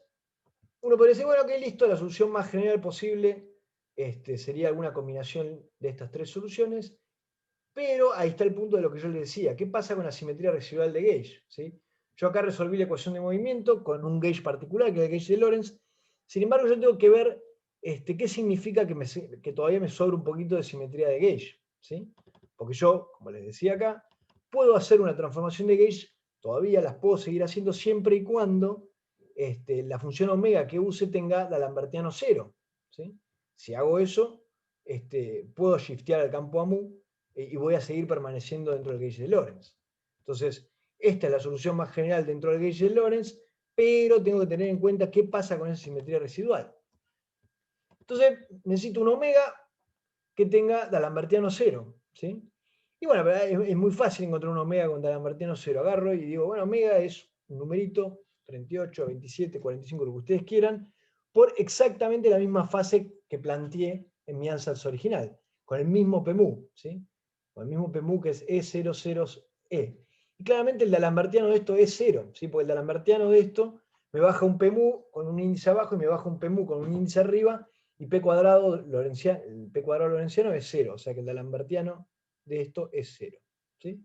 uno podría decir, bueno, que listo, la solución más general posible sería alguna combinación de estas tres soluciones, pero ahí está el punto de lo que yo les decía. ¿Qué pasa con la simetría residual de gauge? ¿Sí? Yo acá resolví la ecuación de movimiento con un gauge particular, que es el gauge de Lorentz. Sin embargo, yo tengo que ver qué significa que todavía me sobra un poquito de simetría de gauge. ¿Sí? Porque yo, como les decía acá, puedo hacer una transformación de gauge, todavía las puedo seguir haciendo siempre y cuando la función omega que use tenga D'Alembertiano 0. ¿Sí? Si hago eso, puedo shiftear al campo a mu y voy a seguir permaneciendo dentro del gauge de Lorentz. Entonces, esta es la solución más general dentro del gauge de Lorentz, pero tengo que tener en cuenta qué pasa con esa simetría residual. Entonces, necesito un omega que tenga D'Alembertiano 0. ¿Sí? Y bueno, es muy fácil encontrar un omega con D'Alembertiano 0. Agarro y digo, bueno, omega es un numerito, 38, 27, 45, lo que ustedes quieran, por exactamente la misma fase que planteé en mi ansatz original, con el mismo Pmu, ¿sí? Con el mismo Pmu que es E00E. Y claramente el D'Alembertiano de esto es 0, ¿sí? Porque el D'Alembertiano de esto me baja un Pmu con un índice abajo y me baja un Pmu con un índice arriba, y P cuadrado lorentziano, el P cuadrado lorentziano es 0, o sea que el D'Alembertiano de esto es 0. ¿Sí?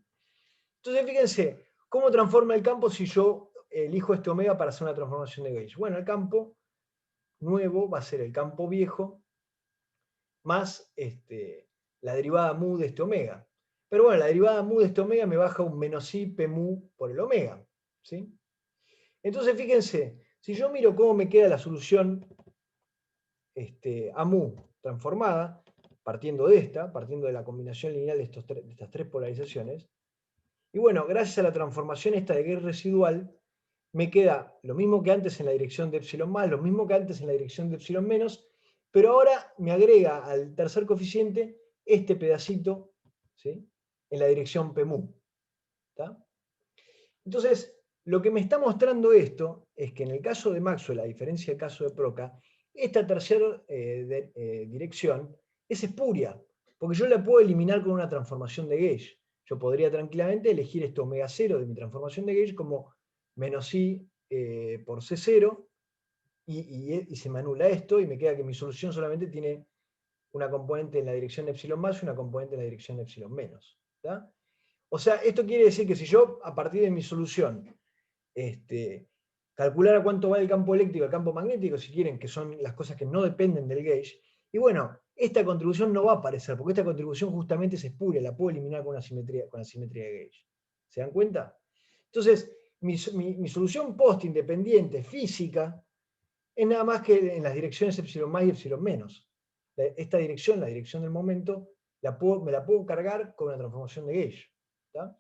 Entonces fíjense, ¿cómo transforma el campo si yo elijo este omega para hacer una transformación de gauge? Bueno, el campo nuevo va a ser el campo viejo más la derivada mu de este omega. Pero bueno, la derivada mu de este omega me baja un menos i p mu por el omega. ¿Sí? Entonces fíjense, si yo miro cómo me queda la solución a mu transformada, partiendo de la combinación lineal de estas tres polarizaciones, y bueno, gracias a la transformación esta de gauge residual, me queda lo mismo que antes en la dirección de epsilon más, lo mismo que antes en la dirección de epsilon menos, pero ahora me agrega al tercer coeficiente este pedacito, ¿sí? En la dirección Pmu. ¿Tá? Entonces, lo que me está mostrando esto es que en el caso de Maxwell, a diferencia del caso de Proca, esta tercera dirección es espuria, porque yo la puedo eliminar con una transformación de gauge. Yo podría tranquilamente elegir este omega 0 de mi transformación de gauge como menos i por C0, y se me anula esto, y me queda que mi solución solamente tiene una componente en la dirección de epsilon más y una componente en la dirección de epsilon menos. ¿Tá? O sea, esto quiere decir que si yo, a partir de mi solución, calcular a cuánto va el campo eléctrico, el campo magnético, si quieren, que son las cosas que no dependen del gauge, y bueno, esta contribución no va a aparecer, porque esta contribución justamente es espuria, la puedo eliminar con la simetría de gauge. ¿Se dan cuenta? Entonces, mi solución post-independiente física es nada más que en las direcciones epsilon más y epsilon menos. esta dirección, la dirección del momento, me la puedo cargar con una transformación de gauge. ¿Tá?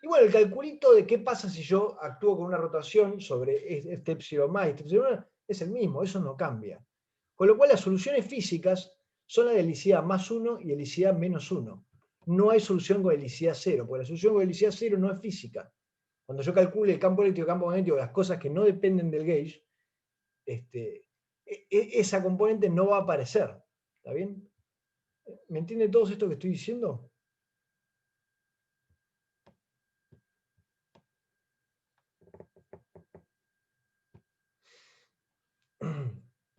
Y bueno, el calculito de qué pasa si yo actúo con una rotación sobre este epsilon más, este epsilon menos, es el mismo, eso no cambia. Con lo cual las soluciones físicas son la de helicidad más 1 y helicidad menos 1. No hay solución con helicidad 0, porque la solución con helicidad 0 no es física. Cuando yo calcule el campo eléctrico y el campo magnético, las cosas que no dependen del gauge, esa componente no va a aparecer. ¿Está bien? ¿Me entiende todo esto que estoy diciendo?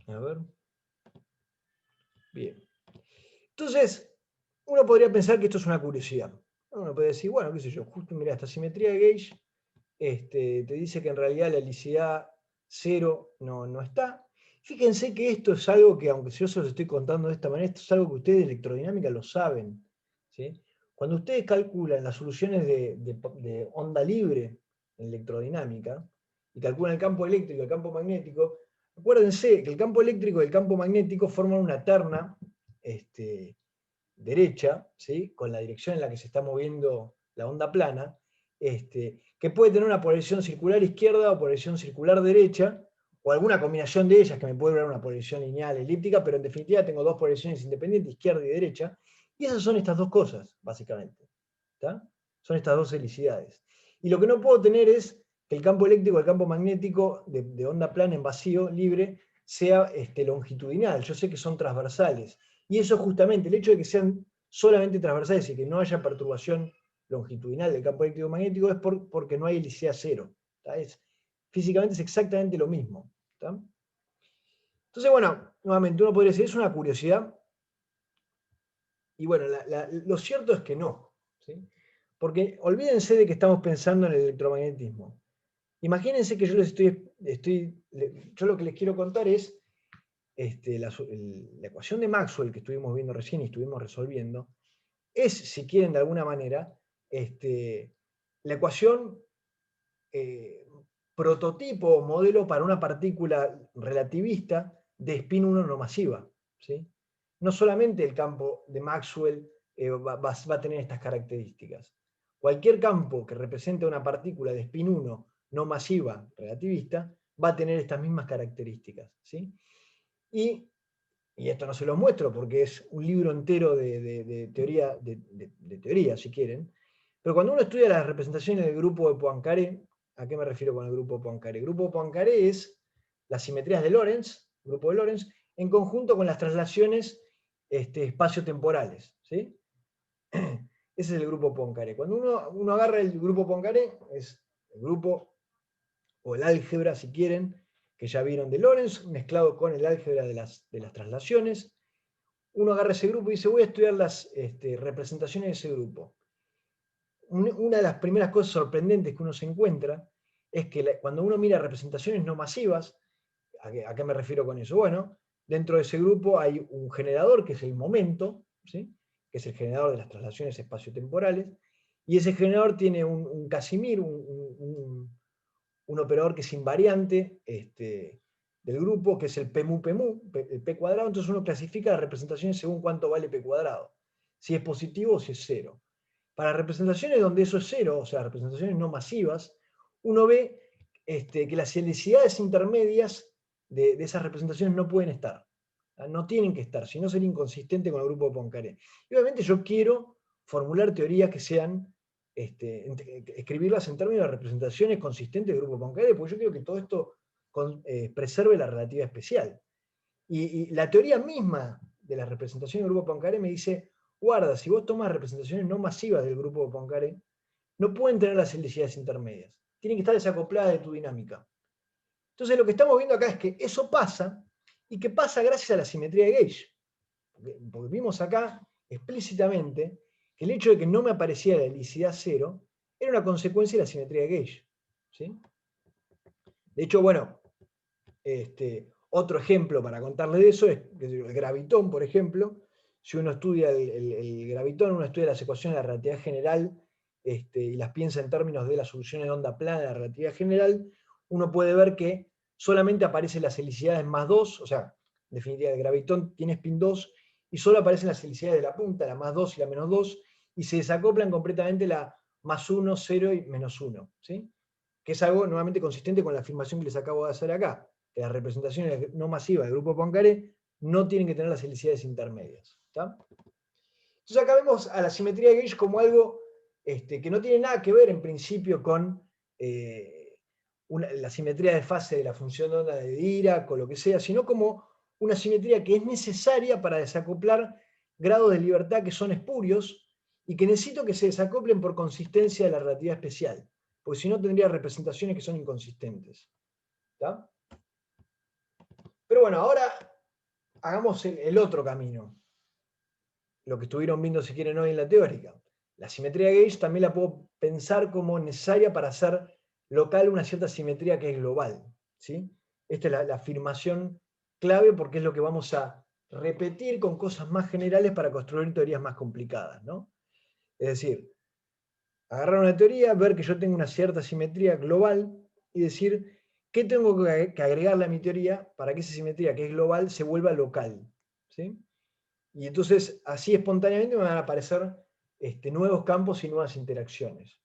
A ver. Bien. Entonces, uno podría pensar que esto es una curiosidad. Uno puede decir, bueno, qué sé yo, justo mira, esta simetría de gauge te dice que en realidad la helicidad 0 no está. Fíjense que esto es algo que, aunque yo se los estoy contando de esta manera, esto es algo que ustedes de electrodinámica lo saben. ¿Sí? Cuando ustedes calculan las soluciones de onda libre en electrodinámica, y calculan el campo eléctrico y el campo magnético, acuérdense que el campo eléctrico y el campo magnético forman una terna derecha, ¿sí? Con la dirección en la que se está moviendo la onda plana, que puede tener una polarización circular izquierda o polarización circular derecha, o alguna combinación de ellas que me puede dar una polarización lineal elíptica, pero en definitiva tengo dos polarizaciones independientes, izquierda y derecha, y esas son estas dos cosas, básicamente. ¿Tá? Son estas dos helicidades. Y lo que no puedo tener es que el campo eléctrico, el campo magnético de onda plana en vacío, libre, sea longitudinal. Yo sé que son transversales. Y eso justamente, el hecho de que sean solamente transversales y que no haya perturbación longitudinal del campo eléctrico magnético es porque no hay helicidad 0. Físicamente es exactamente lo mismo. ¿Tá? Entonces, bueno, nuevamente uno podría decir, es una curiosidad. Y bueno, lo cierto es que no. ¿Sí? Porque olvídense de que estamos pensando en el electromagnetismo. Imagínense que yo yo lo que les quiero contar es la ecuación de Maxwell que estuvimos viendo recién y estuvimos resolviendo, es, si quieren de alguna manera, la ecuación prototipo o modelo para una partícula relativista de spin 1 no masiva. ¿Sí? No solamente el campo de Maxwell va a tener estas características. Cualquier campo que represente una partícula de spin 1 no masiva relativista va a tener estas mismas características. ¿Sí? Y esto no se lo muestro porque es un libro entero de teoría, si quieren, pero cuando uno estudia las representaciones del grupo de Poincaré, ¿a qué me refiero con el grupo de Poincaré? El grupo de Poincaré es las simetrías de Lorentz, grupo de Lorentz, en conjunto con las traslaciones espaciotemporales. ¿Sí? Ese es el grupo Poincaré. Cuando uno agarra el grupo Poincaré, es el grupo, o el álgebra, si quieren, que ya vieron de Lorentz, mezclado con el álgebra de las traslaciones. Uno agarra ese grupo y dice, voy a estudiar las representaciones de ese grupo. Una de las primeras cosas sorprendentes que uno se encuentra es que cuando uno mira representaciones no masivas, ¿a qué me refiero con eso? Bueno, dentro de ese grupo hay un generador que es el momento, ¿sí? Que es el generador de las traslaciones espaciotemporales, y ese generador tiene un Casimir, un operador que es invariante del grupo, que es el P-mu, el P cuadrado. Entonces uno clasifica las representaciones según cuánto vale P cuadrado, si es positivo o si es cero. Para representaciones donde eso es cero, o sea, representaciones no masivas, uno ve que las helicidades intermedias de esas representaciones no pueden estar. No tienen que estar, si no sería inconsistente con el grupo de Poincaré. Y obviamente yo quiero formular teorías que sean, escribirlas en términos de representaciones consistentes del grupo de Poincaré, porque yo quiero que todo esto preserve la relatividad especial. Y la teoría misma de la representación del grupo de Poincaré me dice, guarda, si vos tomas representaciones no masivas del grupo de Poincaré, no pueden tener las helicidades intermedias. Tienen que estar desacopladas de tu dinámica. Entonces lo que estamos viendo acá es que eso pasa, y que pasa gracias a la simetría de gauge. Porque vimos acá explícitamente que el hecho de que no me apareciera la helicidad 0 era una consecuencia de la simetría de gauge. ¿Sí? De hecho, bueno, otro ejemplo para contarles de eso es el gravitón, por ejemplo. Si uno estudia el gravitón, uno estudia las ecuaciones de la relatividad general y las piensa en términos de las soluciones de onda plana de la relatividad general, uno puede ver que solamente aparecen las helicidades más 2, o sea, En definitiva, el gravitón tiene spin 2 y solo aparecen las helicidades de la punta, la más 2 y la menos 2, y se desacoplan completamente la más 1, 0 y menos 1. ¿Sí? Que es algo nuevamente consistente con la afirmación que les acabo de hacer acá, que las representaciones no masivas del grupo Poincaré no tienen que tener las helicidades intermedias. ¿Está? Entonces acá vemos a la simetría de Gauge como algo que no tiene nada que ver en principio con la simetría de fase de la función de onda de Dirac o lo que sea, sino como una simetría que es necesaria para desacoplar grados de libertad que son espurios y que necesito que se desacoplen por consistencia de la relatividad especial, porque si no tendría representaciones que son inconsistentes. ¿Está? Pero bueno, ahora hagamos el otro camino, lo que estuvieron viendo si quieren hoy en la teórica. La simetría de Gauge también la puedo pensar como necesaria para hacer local una cierta simetría que es global. ¿Sí? Esta es la afirmación clave porque es lo que vamos a repetir con cosas más generales para construir teorías más complicadas. ¿No? Es decir, agarrar una teoría, ver que yo tengo una cierta simetría global y decir qué tengo que agregarle a mi teoría para que esa simetría que es global se vuelva local. ¿Sí? Y entonces, así espontáneamente me van a aparecer nuevos campos y nuevas interacciones.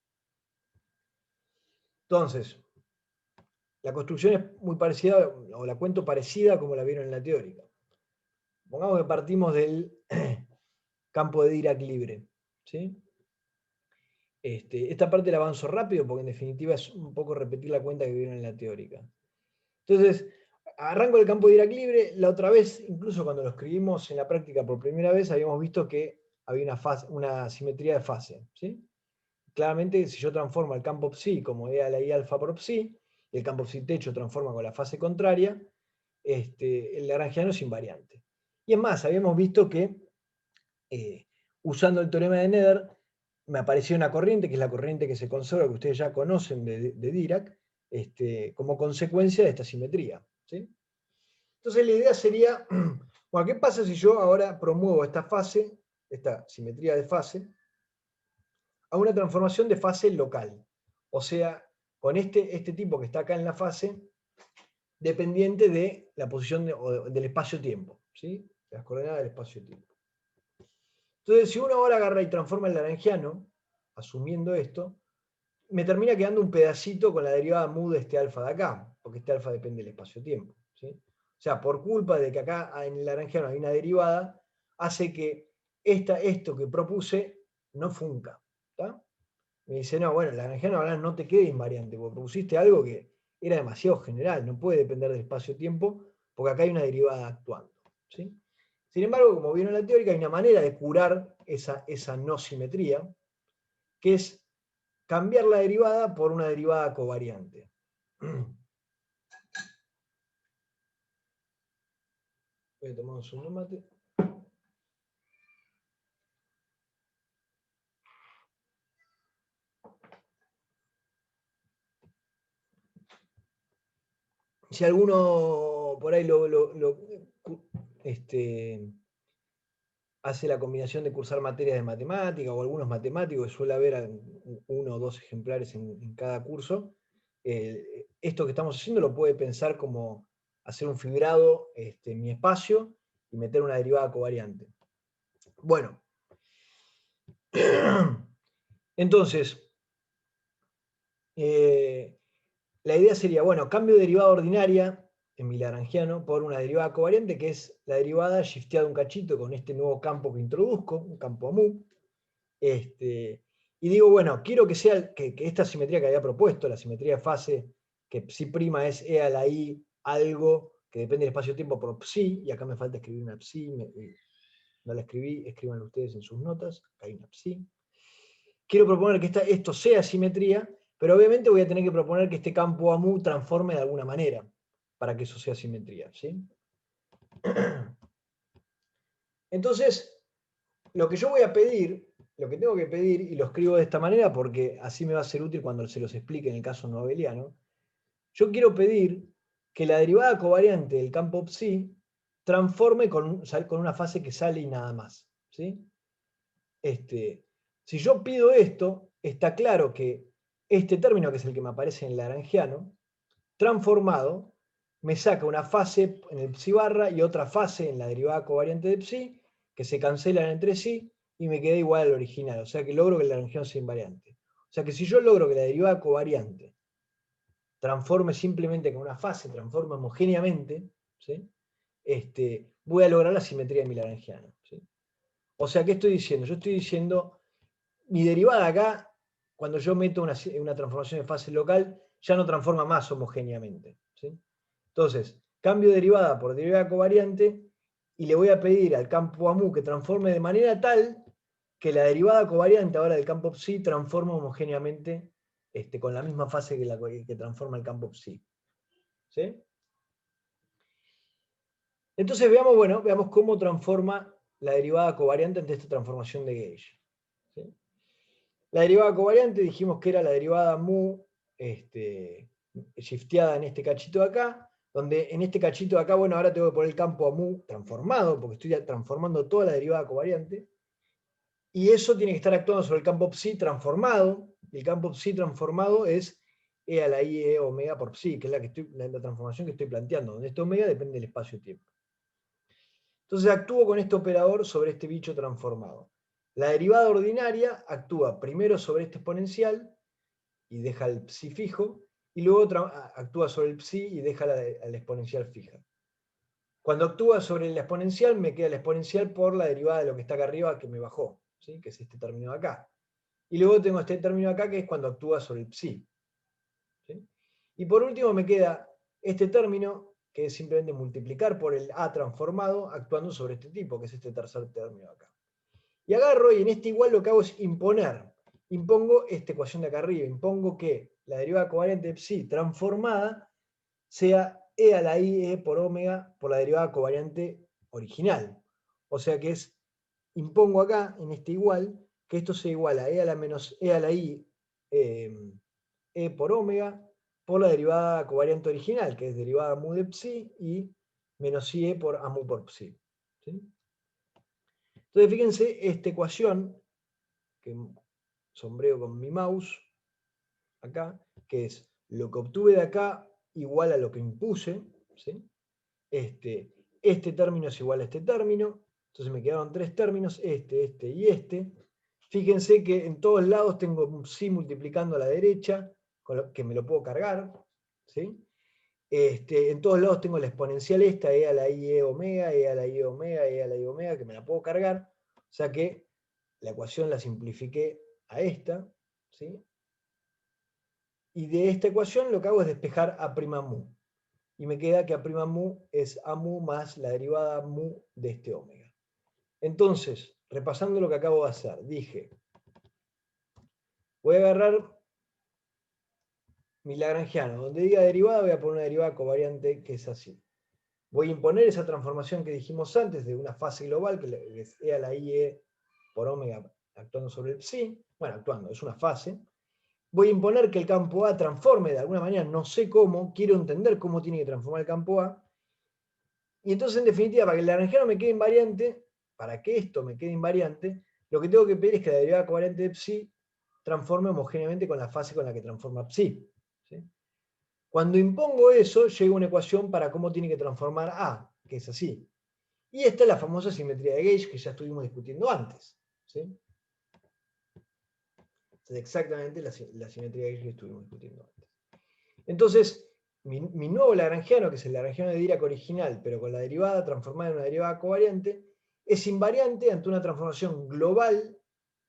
Entonces, la construcción es muy parecida, o la cuento parecida como la vieron en la teórica. Pongamos que partimos del campo de Dirac libre. ¿Sí? Esta parte la avanzo rápido porque en definitiva es un poco repetir la cuenta que vieron en la teórica. Entonces, arranco el campo de Dirac libre. La otra vez, incluso cuando lo escribimos en la práctica por primera vez, habíamos visto que había una simetría de fase. ¿Sí? Claramente, si yo transformo el campo psi como E a la I alfa por psi, y el campo psi techo transforma con la fase contraria, el lagrangiano es invariante. Y es más, habíamos visto que usando el teorema de Nether, me apareció una corriente, que es la corriente que se conserva, que ustedes ya conocen de Dirac, como consecuencia de esta simetría. ¿Sí? Entonces la idea sería, bueno, ¿qué pasa si yo ahora promuevo esta fase, esta simetría de fase, a una transformación de fase local? O sea, con este tipo que está acá en la fase, dependiente de la posición del espacio-tiempo, ¿sí? Las coordenadas del espacio-tiempo. Entonces, si uno ahora agarra y transforma el lagrangiano, asumiendo esto, me termina quedando un pedacito con la derivada mu de este alfa de acá, porque este alfa depende del espacio-tiempo. ¿Sí? O sea, por culpa de que acá en el lagrangiano hay una derivada, hace que esto que propuse no funca. ¿Está? Me dice, no, bueno, el lagrangiano ahora no te queda invariante, porque propusiste algo que era demasiado general, no puede depender del espacio-tiempo, porque acá hay una derivada actuando. ¿Sí? Sin embargo, como vieron en la teórica, hay una manera de curar esa no simetría, que es cambiar la derivada por una derivada covariante. Voy a tomar un segundo mate. Si alguno por ahí hace la combinación de cursar materias de matemática o algunos matemáticos, suele haber uno o dos ejemplares en cada curso, esto que estamos haciendo lo puede pensar como hacer un fibrado en mi espacio y meter una derivada covariante. Bueno, entonces, la idea sería, bueno, cambio de derivada ordinaria en mi lagrangiano por una derivada covariante, que es la derivada shifteada un cachito con este nuevo campo que introduzco, un campo mu. Y digo, bueno, quiero que sea que esta simetría que había propuesto, la simetría de fase, que psi' es E a la I algo que depende del espacio-tiempo por psi, y acá me falta escribir una psi, no la escribí, escríbanlo ustedes en sus notas, acá hay una psi. Quiero proponer que esto sea simetría, pero obviamente voy a tener que proponer que este campo AMU transforme de alguna manera para que eso sea simetría. ¿Sí? Entonces, lo que yo voy a pedir, lo que tengo que pedir, y lo escribo de esta manera porque así me va a ser útil cuando se los explique en el caso noetheriano, yo quiero pedir que la derivada covariante del campo psi transforme con una fase que sale y nada más. ¿Sí? Si yo pido esto, está claro que este término, que es el que me aparece en el lagrangiano, transformado, me saca una fase en el psi barra y otra fase en la derivada covariante de psi, que se cancelan entre sí, y me queda igual al original. O sea que logro que el lagrangiano sea invariante. O sea que si yo logro que la derivada covariante transforme simplemente con una fase, transforme homogéneamente, ¿sí? Voy a lograr la simetría de mi lagrangiano, ¿sí? O sea, ¿qué estoy diciendo? Yo estoy diciendo, mi derivada acá, cuando yo meto una transformación de fase local, ya no transforma más homogéneamente, ¿sí? Entonces, cambio derivada por derivada covariante y le voy a pedir al campo AMU que transforme de manera tal que la derivada covariante ahora del campo psi transforma homogéneamente con la misma fase que transforma el campo psi. ¿Sí? Entonces veamos cómo transforma la derivada covariante ante esta transformación de gauge. ¿Sí? La derivada covariante dijimos que era la derivada mu shifteada en este cachito de acá, donde en este cachito de acá, bueno, ahora tengo que poner el campo a mu transformado, porque estoy transformando toda la derivada covariante, y eso tiene que estar actuando sobre el campo psi transformado, y el campo psi transformado es e a la i e omega por psi, que es la transformación que estoy planteando, donde este omega depende del espacio-tiempo. Entonces actúo con este operador sobre este bicho transformado. La derivada ordinaria actúa primero sobre este exponencial y deja el psi fijo, y luego actúa sobre el psi y deja la exponencial fija. Cuando actúa sobre la exponencial, me queda la exponencial por la derivada de lo que está acá arriba que me bajó, ¿sí? Que es este término de acá. Y luego tengo este término de acá que es cuando actúa sobre el psi. ¿Sí? Y por último me queda este término que es simplemente multiplicar por el a transformado actuando sobre este tipo, que es este tercer término de acá. Y agarro y en este igual lo que hago es imponer. Impongo esta ecuación de acá arriba. Impongo que la derivada covariante de psi transformada sea e a la i e por omega por la derivada covariante original. O sea que impongo acá, en este igual, que esto sea igual a e a la menos e a la i e por omega por la derivada covariante original, que es derivada mu de psi y menos i e por a mu por psi. ¿Sí? Entonces fíjense esta ecuación, que sombreo con mi mouse, acá, que es lo que obtuve de acá igual a lo que impuse, ¿sí? Este término es igual a este término, entonces me quedaron tres términos, este y este. Fíjense que en todos lados tengo un psi multiplicando a la derecha, que me lo puedo cargar, ¿sí? En todos lados tengo la exponencial esta, e a la i e omega, e a la i omega, e a la i omega, que me la puedo cargar. O sea que la ecuación la simplifiqué a esta, ¿sí? Y de esta ecuación lo que hago es despejar a' mu. Y me queda que a' mu es a mu más la derivada mu de este omega. Entonces, repasando lo que acabo de hacer, dije, voy a agarrar mi lagrangiano, donde diga derivada voy a poner una derivada covariante que es así. Voy a imponer esa transformación que dijimos antes de una fase global, que es e a la i e por omega actuando sobre el psi. Bueno, actuando, es una fase. Voy a imponer que el campo A transforme de alguna manera, no sé cómo, quiero entender cómo tiene que transformar el campo A. Y entonces, en definitiva, para que el lagrangiano me quede invariante, para que esto me quede invariante, lo que tengo que pedir es que la derivada covariante de psi transforme homogéneamente con la fase con la que transforma psi. ¿Sí? Cuando impongo eso, llega una ecuación para cómo tiene que transformar A, que es así. Y esta es la famosa simetría de gauge que ya estuvimos discutiendo antes. ¿Sí? Es exactamente la simetría de gauge que estuvimos discutiendo antes. Entonces, mi nuevo lagrangiano, que es el lagrangiano de Dirac original, pero con la derivada transformada en una derivada covariante, es invariante ante una transformación global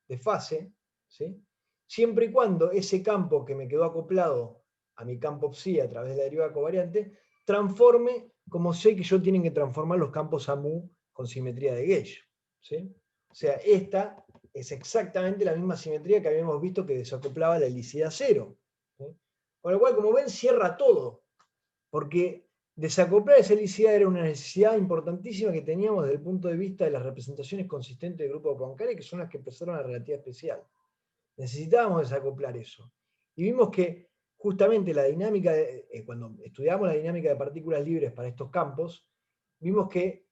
de fase, ¿sí? Siempre y cuando ese campo que me quedó acoplado a mi campo psi a través de la derivada covariante, transforme como sé que yo tienen que transformar los campos a mu con simetría de gauge. ¿Sí? O sea, esta es exactamente la misma simetría que habíamos visto que desacoplaba la helicidad cero. ¿Sí? Con lo cual, como ven, cierra todo. Porque desacoplar esa helicidad era una necesidad importantísima que teníamos desde el punto de vista de las representaciones consistentes del grupo de Poincaré, que son las que empezaron la relatividad especial. Necesitábamos desacoplar eso. Y vimos que justamente la dinámica, cuando estudiamos la dinámica de partículas libres para estos campos, vimos que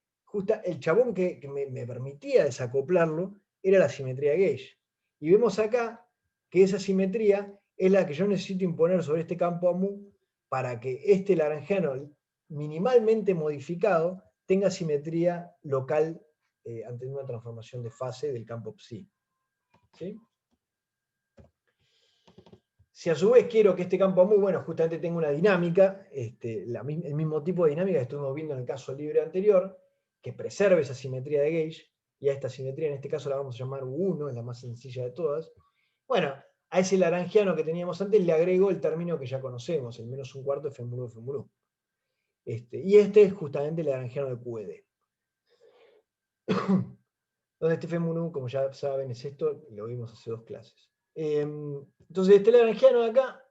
el chabón que me permitía desacoplarlo era la simetría gauge. Y vemos acá que esa simetría es la que yo necesito imponer sobre este campo a mu para que este lagrangiano minimalmente modificado tenga simetría local ante una transformación de fase del campo psi. ¿Sí? Si a su vez quiero que este campo AMU, bueno, justamente tenga una dinámica, el mismo tipo de dinámica que estuvimos viendo en el caso libre anterior, que preserve esa simetría de gauge, y a esta simetría en este caso la vamos a llamar U1, es la más sencilla de todas. Bueno, a ese lagrangiano que teníamos antes le agrego el término que ya conocemos, el menos un cuarto F mu F mu U. Y este es justamente el lagrangiano de QED. Donde este F mu U, como ya saben, es esto, lo vimos hace 2 clases. Entonces este lagrangiano de acá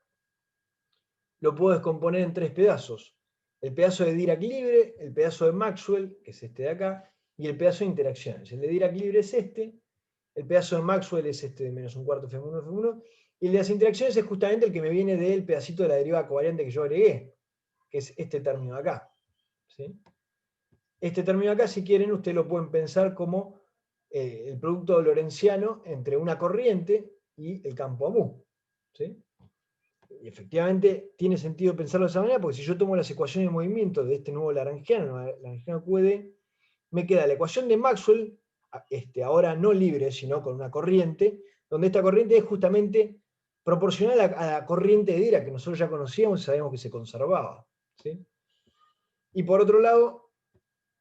lo puedo descomponer en 3 pedazos. El pedazo de Dirac libre, el pedazo de Maxwell, que es este de acá, y el pedazo de interacciones. El de Dirac libre es este, el pedazo de Maxwell es este de menos un cuarto F1, F1, y el de las interacciones es justamente el que me viene del pedacito de la derivada covariante que yo agregué, que es este término de acá. ¿Sí? Este término de acá, si quieren, ustedes lo pueden pensar como el producto lorentziano entre una corriente y el campo AMU. ¿Sí? Y efectivamente tiene sentido pensarlo de esa manera, porque si yo tomo las ecuaciones de movimiento de este nuevo lagrangiano QED, me queda la ecuación de Maxwell, ahora no libre, sino con una corriente, donde esta corriente es justamente proporcional a la corriente de Dirac, que nosotros ya conocíamos y sabemos que se conservaba. ¿Sí? Y por otro lado,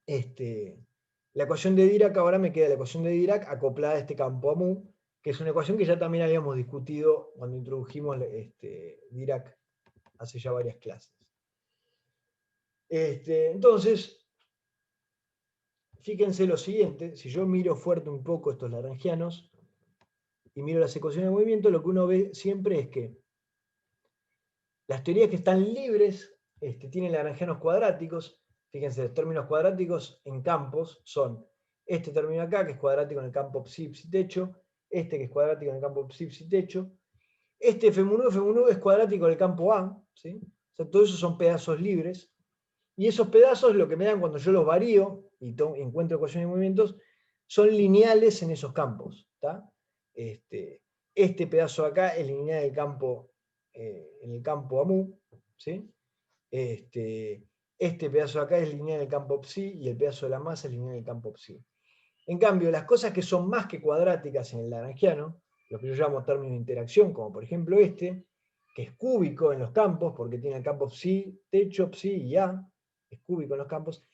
la ecuación de Dirac, ahora me queda la ecuación de Dirac acoplada a este campo AMU, que es una ecuación que ya también habíamos discutido cuando introdujimos Dirac hace ya varias clases. Entonces, fíjense lo siguiente, si yo miro fuerte un poco estos lagrangianos y miro las ecuaciones de movimiento, lo que uno ve siempre es que las teorías que están libres tienen lagrangianos cuadráticos. Fíjense, los términos cuadráticos en campos son este término acá, que es cuadrático en el campo psi, psi techo, este que es cuadrático en el campo psi, psi techo, este F mu nu es cuadrático en el campo A, ¿sí? O sea, todos esos son pedazos libres, y esos pedazos lo que me dan cuando yo los varío y encuentro ecuaciones de movimientos son lineales en esos campos. Este pedazo de acá es lineal en el campo AMU, ¿sí? Este pedazo de acá es lineal en el campo psi y el pedazo de la masa es lineal en el campo psi. En cambio, las cosas que son más que cuadráticas en el lagrangiano, lo que yo llamo términos de interacción, como por ejemplo que es cúbico en los campos, porque tiene el campo psi, techo, psi y A, es cúbico en los campos,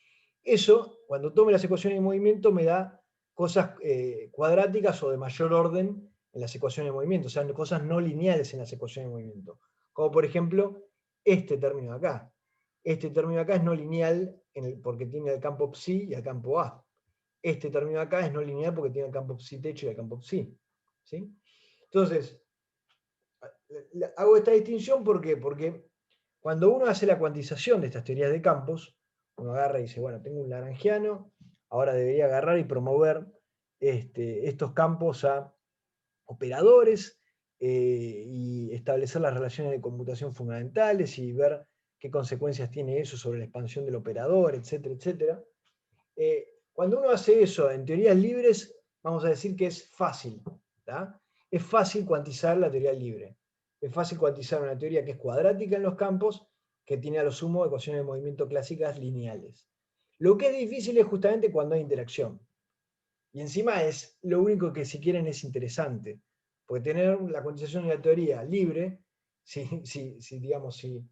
eso, cuando tome las ecuaciones de movimiento, me da cosas cuadráticas o de mayor orden en las ecuaciones de movimiento, o sea, cosas no lineales en las ecuaciones de movimiento. Como por ejemplo, este término de acá. Este término de acá es no lineal porque tiene el campo psi y el campo A. Este término de acá es no lineal porque tiene el campo psi techo y el campo psi. ¿Sí? Entonces, hago esta distinción porque cuando uno hace la cuantización de estas teorías de campos, uno agarra y dice, bueno, tengo un lagrangiano, ahora debería agarrar y promover estos campos a operadores y establecer las relaciones de conmutación fundamentales y ver qué consecuencias tiene eso sobre la expansión del operador, etcétera, etcétera. Cuando uno hace eso en teorías libres, vamos a decir que es fácil. ¿tá? Es fácil cuantizar la teoría libre. Es fácil cuantizar una teoría que es cuadrática en los campos, que tiene a lo sumo ecuaciones de movimiento clásicas lineales. Lo que es difícil es justamente cuando hay interacción. Y encima es lo único que si quieren es interesante. Porque tener la cuantización de la teoría libre, digamos, si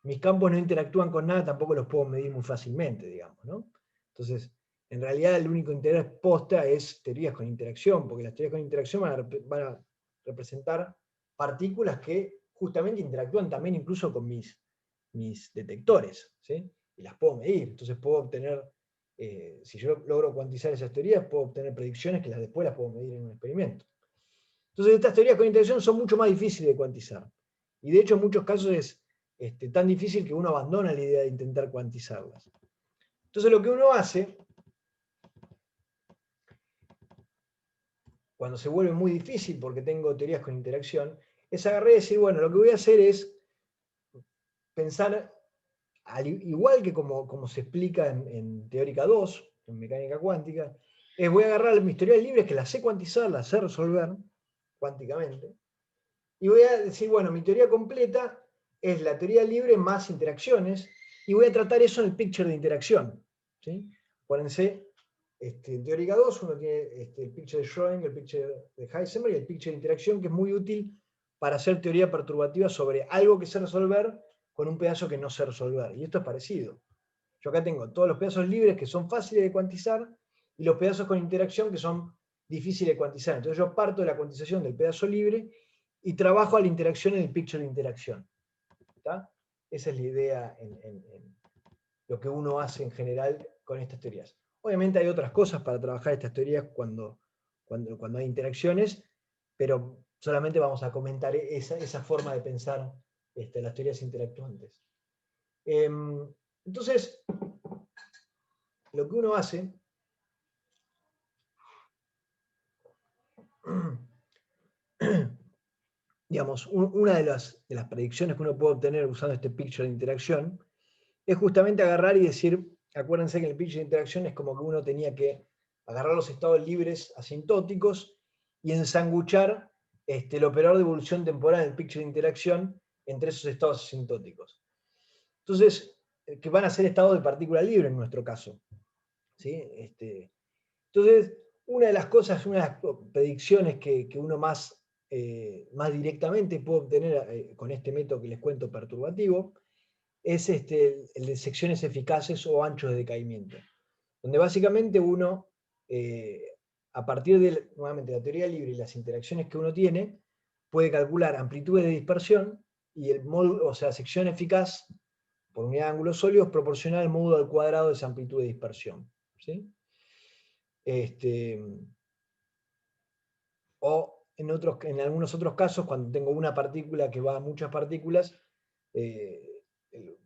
mis campos no interactúan con nada, tampoco los puedo medir muy fácilmente, digamos, ¿no? Entonces, en realidad el único interés posta es teorías con interacción, porque las teorías con interacción van a representar partículas que justamente interactúan también incluso con mis detectores, ¿sí? Y las puedo medir, entonces puedo obtener, si yo logro cuantizar esas teorías, puedo obtener predicciones que después las puedo medir en un experimento. Entonces estas teorías con interacción son mucho más difíciles de cuantizar. Y de hecho en muchos casos es tan difícil que uno abandona la idea de intentar cuantizarlas. Entonces lo que uno hace, cuando se vuelve muy difícil porque tengo teorías con interacción, es agarrar y decir, bueno, lo que voy a hacer es pensar, igual que como se explica en Teórica 2, en mecánica cuántica, es voy a agarrar mis teorías libres que las sé cuantizar, las sé resolver cuánticamente, y voy a decir, bueno, mi teoría completa es la teoría libre más interacciones, Y voy a tratar eso en el picture de interacción. ¿Sí? Acuérdense, en teórica 2 uno tiene el picture de Schrödinger, el picture de Heisenberg y el picture de interacción, que es muy útil para hacer teoría perturbativa sobre algo que sé resolver con un pedazo que no sé resolver. Y esto es parecido. Yo acá tengo todos los pedazos libres que son fáciles de cuantizar y los pedazos con interacción que son difíciles de cuantizar. Entonces yo parto de la cuantización del pedazo libre y trabajo a la interacción en el picture de interacción. ¿Está? Esa es la idea en lo que uno hace en general con estas teorías. Obviamente hay otras cosas para trabajar estas teorías cuando hay interacciones, pero solamente vamos a comentar esa forma de pensar las teorías interactuantes. Entonces, lo que uno hace, digamos, una de las predicciones que uno puede obtener usando este picture de interacción, es justamente agarrar y decir, acuérdense que en el picture de interacción es como que uno tenía que agarrar los estados libres asintóticos y ensanguchar el operador de evolución temporal del picture de interacción entre esos estados asintóticos. Entonces, que van a ser estados de partícula libre en nuestro caso. ¿Sí? Entonces, una de las cosas, una de las predicciones que uno más directamente puede obtener con este método que les cuento perturbativo, es el de secciones eficaces o anchos de decaimiento, donde básicamente uno, a partir de nuevamente la teoría libre y las interacciones que uno tiene, puede calcular amplitudes de dispersión y el módulo, o sea, sección eficaz por unidad de ángulos sólidos proporcional al módulo al cuadrado de esa amplitud de dispersión. ¿Sí? O en algunos otros casos, cuando tengo una partícula que va a muchas partículas,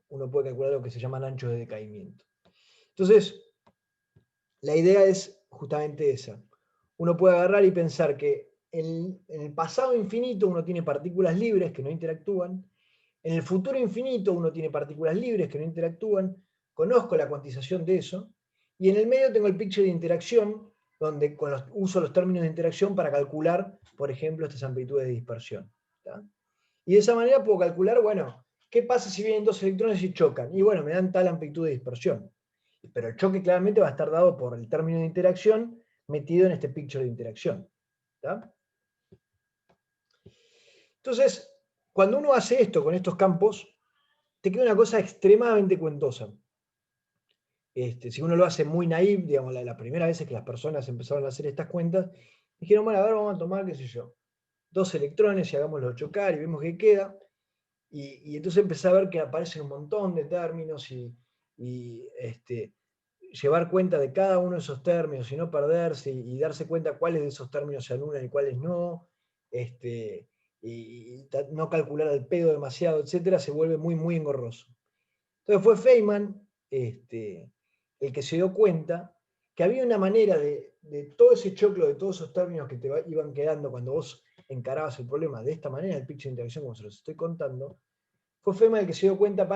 uno puede calcular lo que se llaman anchos de decaimiento. Entonces, la idea es justamente esa. Uno puede agarrar y pensar que en el pasado infinito uno tiene partículas libres que no interactúan, en el futuro infinito uno tiene partículas libres que no interactúan, conozco la cuantización de eso, y en el medio tengo el picture de interacción, donde uso los términos de interacción para calcular, por ejemplo, estas amplitudes de dispersión. ¿Tá? Y de esa manera puedo calcular, bueno, ¿qué pasa si vienen dos electrones y chocan? Y bueno, me dan tal amplitud de dispersión. Pero el choque claramente va a estar dado por el término de interacción metido en este picture de interacción. ¿Tá? Entonces, cuando uno hace esto con estos campos, te queda una cosa extremadamente cuentosa. Si uno lo hace muy naive, digamos, la primera vez que las personas empezaron a hacer estas cuentas, dijeron, bueno, a ver, vamos a tomar, qué sé yo, dos electrones y hagámoslo chocar y vemos qué queda. Y entonces empecé a ver que aparecen un montón de términos y llevar cuenta de cada uno de esos términos y no perderse y darse cuenta cuáles de esos términos se anulan y cuáles no, y no calcular al pedo demasiado, etcétera, se vuelve muy, muy engorroso. Entonces fue Feynman el que se dio cuenta que había una manera de todo ese choclo, de todos esos términos que te iban quedando cuando vos encarabas el problema de esta manera, el picture de interacción, como se los estoy contando, fue Feynman el que se dio cuenta,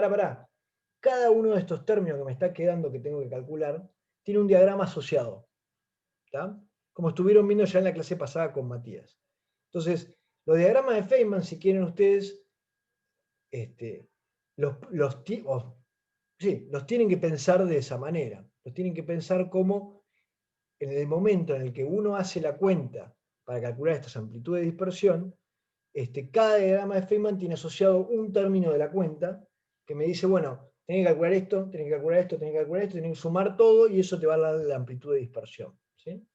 cada uno de estos términos que me está quedando que tengo que calcular, tiene un diagrama asociado. ¿Tá? Como estuvieron viendo ya en la clase pasada con Matías. Entonces, los diagramas de Feynman, si quieren ustedes, los tienen que pensar de esa manera. Los tienen que pensar como en el momento en el que uno hace la cuenta para calcular estas amplitudes de dispersión, cada diagrama de Feynman tiene asociado un término de la cuenta que me dice, bueno, tenés que calcular esto, tenés que calcular esto, tenés que calcular esto, tenés que sumar todo y eso te va a dar la amplitud de dispersión. ¿Sí?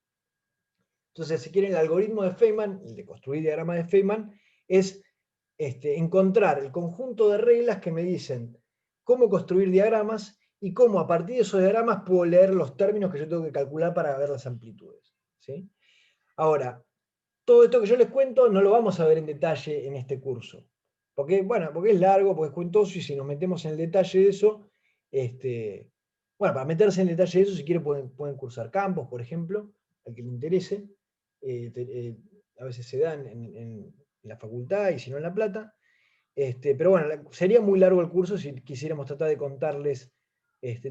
Entonces, si quieren, el algoritmo de Feynman, el de construir diagramas de Feynman, es encontrar el conjunto de reglas que me dicen cómo construir diagramas y cómo a partir de esos diagramas puedo leer los términos que yo tengo que calcular para ver las amplitudes. ¿Sí? Ahora, todo esto que yo les cuento no lo vamos a ver en detalle en este curso. Porque es largo, porque es cuentoso, y si nos metemos en el detalle de eso, para meterse en el detalle de eso, si quieren pueden cursar campos, por ejemplo, al que le interese. A veces se dan en la facultad y si no en La Plata. Pero bueno, sería muy largo el curso si quisiéramos tratar de contarles